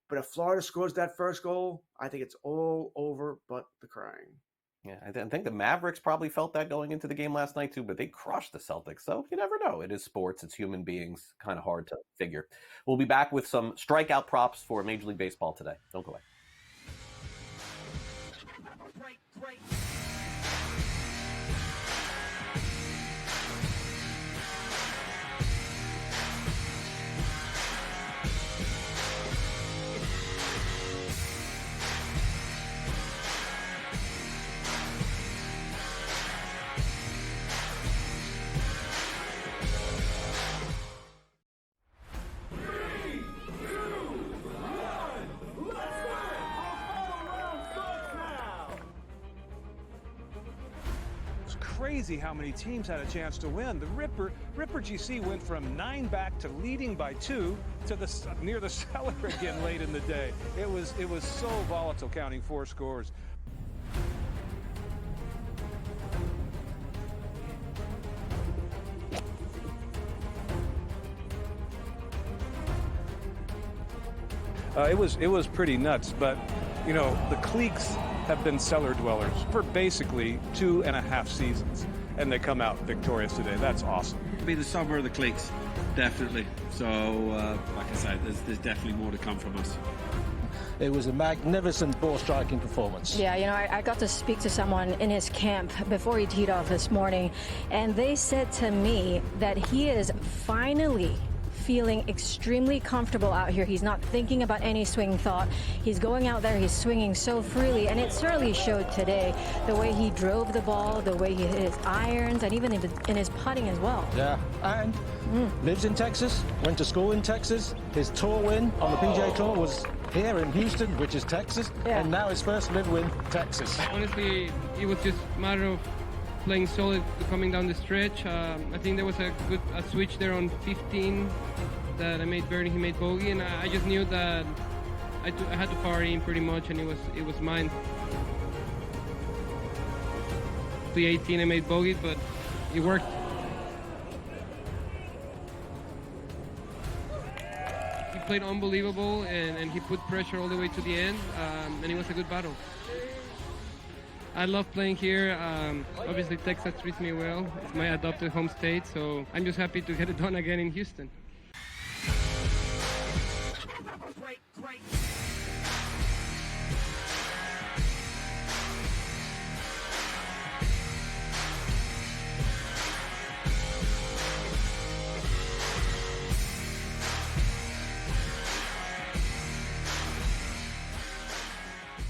But if Florida scores that first goal, I think it's all over but the crying. Yeah, I think the Mavericks probably felt that going into the game last night too, but they crushed the Celtics. So you never know. It is sports. It's human beings. Kind of hard to figure. We'll be back with some strikeout props for Major League Baseball today. Don't go away. Crazy how many teams had a chance to win. The Ripper GC went from 9 back to leading by 2 to near the cellar again late in the day. It was so volatile, counting 4 scores. It was pretty nuts, but the cliques have been cellar dwellers for basically 2.5 seasons, and they come out victorious today. That's awesome. It'll be the summer of the cliques, definitely. So, like I said, there's definitely more to come from us. It was a magnificent ball striking performance. Yeah, I got to speak to someone in his camp before he teed off this morning, and they said to me that he is finally feeling extremely comfortable out here. He's not thinking about any swing thought. He's going out there, he's swinging so freely, and it certainly showed today. The way he drove the ball, the way he hit his irons, and even in his putting as well. Yeah, and lives in Texas, went to school in Texas. His tour win on the PGA Tour was here in Houston, which is Texas, and now his first live win, Texas. Honestly, it was just a matter of playing solid coming down the stretch. I think there was a switch there on 15 that I made birdie, he made bogey, and I just knew that I had to power in pretty much, and it was mine. The 18 I made bogey, but it worked. He played unbelievable, and he put pressure all the way to the end, and it was a good battle. I love playing here. Obviously, Texas treats me well. It's my adopted home state, so I'm just happy to get it done again in Houston.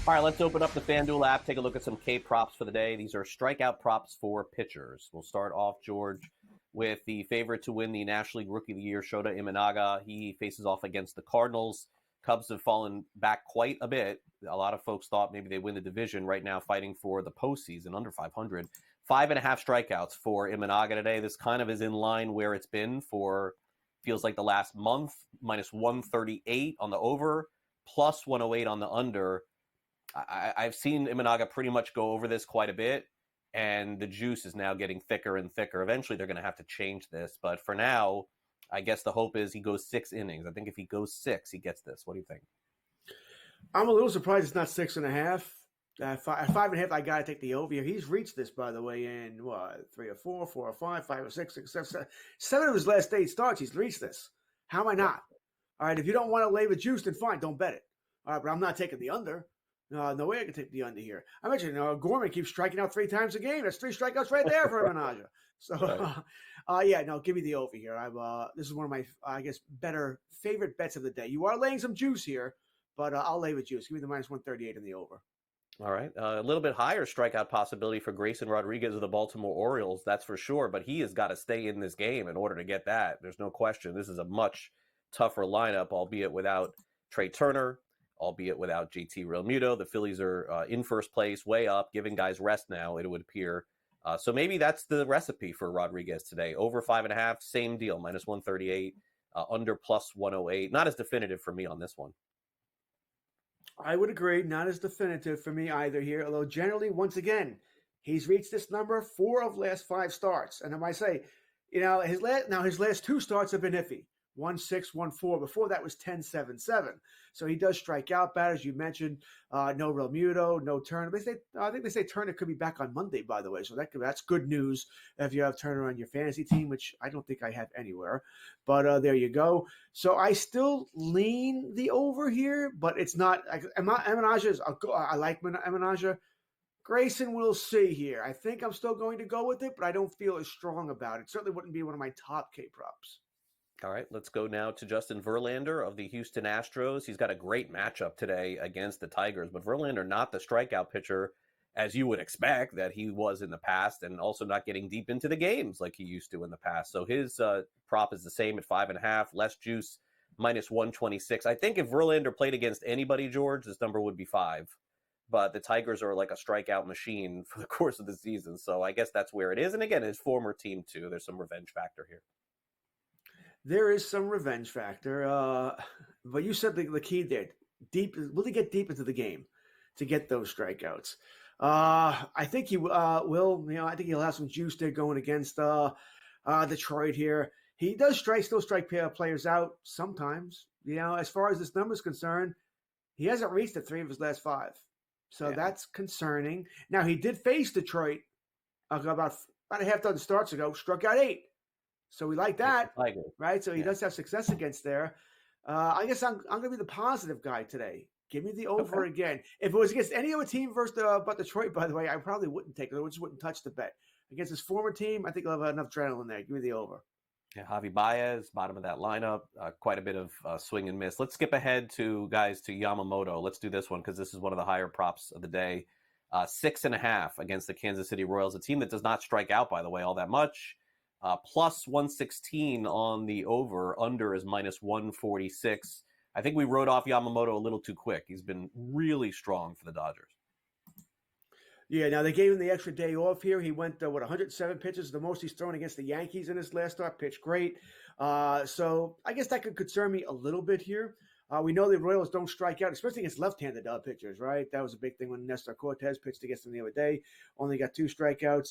All right, let's open up the FanDuel app, take a look at some K props for the day. These are strikeout props for pitchers. We'll start off, George, with the favorite to win the National League Rookie of the Year, Shota Imanaga. He faces off against the Cardinals. Cubs have fallen back quite a bit. A lot of folks thought maybe they win the division, right now fighting for the postseason, under 500. 5.5 strikeouts for Imanaga today. This kind of is in line where it's been for, feels like the last month, minus 138 on the over, plus 108 on the under. I've seen Imanaga pretty much go over this quite a bit, and the juice is now getting thicker and thicker. Eventually, they're going to have to change this. But for now, I guess the hope is he goes 6 innings. I think if he goes 6, he gets this. What do you think? I'm a little surprised it's not 6.5. At 5.5, I got to take the over here. He's reached this, by the way, in what, 3 or 4, 4 or 5, 5 or 6, 6, 7, 7 of his last 8 starts. He's reached this. How am I not? All right, if you don't want to lay the juice, then fine, don't bet it. All right, but I'm not taking the under. No way I can take the under here. I mentioned Gorman keeps striking out 3 times a game. That's 3 strikeouts right there for Imanaga. So, give me the over here. This is one of my, I guess, better favorite bets of the day. You are laying some juice here, but I'll lay the juice. Give me the minus 138 in the over. All right. A little bit higher strikeout possibility for Grayson Rodriguez of the Baltimore Orioles, that's for sure. But he has got to stay in this game in order to get that. There's no question. This is a much tougher lineup, albeit without Trey Turner, albeit without JT Realmuto. The Phillies are in first place, way up, giving guys rest now, it would appear. So maybe that's the recipe for Rodriguez today. Over 5.5, same deal, minus 138, under plus 108. Not as definitive for me on this one. I would agree. Not as definitive for me either here. Although generally, once again, he's reached this number 4 of last 5 starts. And I might say, his last 2 starts have been iffy. 1-6, 1-4. Before that was 10-7-7. So he does strike out bad, as you mentioned. No Realmuto, no Turner. I think they say Turner could be back on Monday, by the way. So that's good news if you have Turner on your fantasy team, which I don't think I have anywhere. But there you go. So I still lean the over here, but it's not. I like Imanaga. Grayson, we'll see here. I think I'm still going to go with it, but I don't feel as strong about it. Certainly wouldn't be one of my top K props. All right, let's go now to Justin Verlander of the Houston Astros. He's got a great matchup today against the Tigers, but Verlander not the strikeout pitcher as you would expect that he was in the past, and also not getting deep into the games like he used to in the past. So his prop is the same at 5.5, less juice, minus 126. I think if Verlander played against anybody, George, this number would be 5. But the Tigers are like a strikeout machine for the course of the season. So I guess that's where it is. And again, his former team too. There's some revenge factor here. There is some revenge factor, but you said the key there, deep. Will he get deep into the game to get those strikeouts? I think he will. I think he'll have some juice there going against Detroit here. He does still strike players out sometimes. As far as this number is concerned, he hasn't reached the 3 of his last 5, so that's concerning. Now he did face Detroit about a half dozen starts ago, struck out 8. So we like that, right? So he does have success against there. I guess I'm going to be the positive guy today. Give me the over again. If it was against any other team versus but Detroit, by the way, I probably wouldn't take it. I just wouldn't touch the bet. Against his former team, I think I'll have enough adrenaline there. Give me the over. Yeah, Javi Baez, bottom of that lineup, quite a bit of swing and miss. Let's skip ahead to Yamamoto. Let's do this one because this is one of the higher props of the day. 6.5 against the Kansas City Royals, a team that does not strike out, by the way, all that much. Plus 116 on the over. Under is minus 146. I think we wrote off Yamamoto a little too quick. He's been really strong for the Dodgers. Yeah, now they gave him the extra day off here. He went, 107 pitches, the most he's thrown against the Yankees in his last start. Pitched great. So I guess that could concern me a little bit here. We know the Royals don't strike out, especially against left-handed pitchers, right? That was a big thing when Nestor Cortez pitched against them the other day. Only got 2 strikeouts.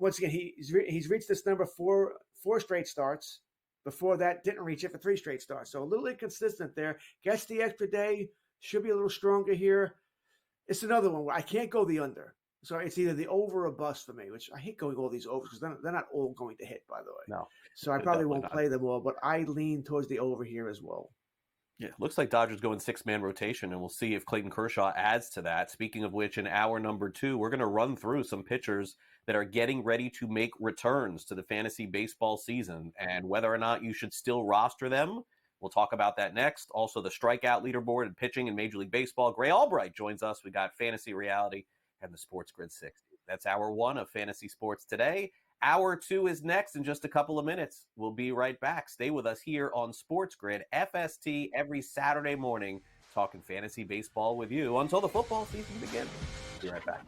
Once again, he's reached this number 4 straight starts. Before that, didn't reach it for 3 straight starts. So a little inconsistent there. Gets the extra day. Should be a little stronger here. It's another one where I can't go the under. So it's either the over or bust for me, which I hate going all these overs because they're not all going to hit, by the way. No. So I probably won't play them all, but I lean towards the over here as well. Yeah, looks like Dodgers go in 6-man rotation, and we'll see if Clayton Kershaw adds to that. Speaking of which, in hour number 2, we're going to run through some pitchers that are getting ready to make returns to the fantasy baseball season and whether or not you should still roster them We'll talk about that next. Also, the strikeout leaderboard and pitching in Major League Baseball. Gray Albright joins us. We got Fantasy Reality and the SportsGrid 60. That's hour 1 of Fantasy Sports today. Hour 2 is next in just a couple of minutes. We'll be right back. Stay with us here on SportsGrid, FST, every Saturday morning, talking fantasy baseball with you until the football season begins. Be right back.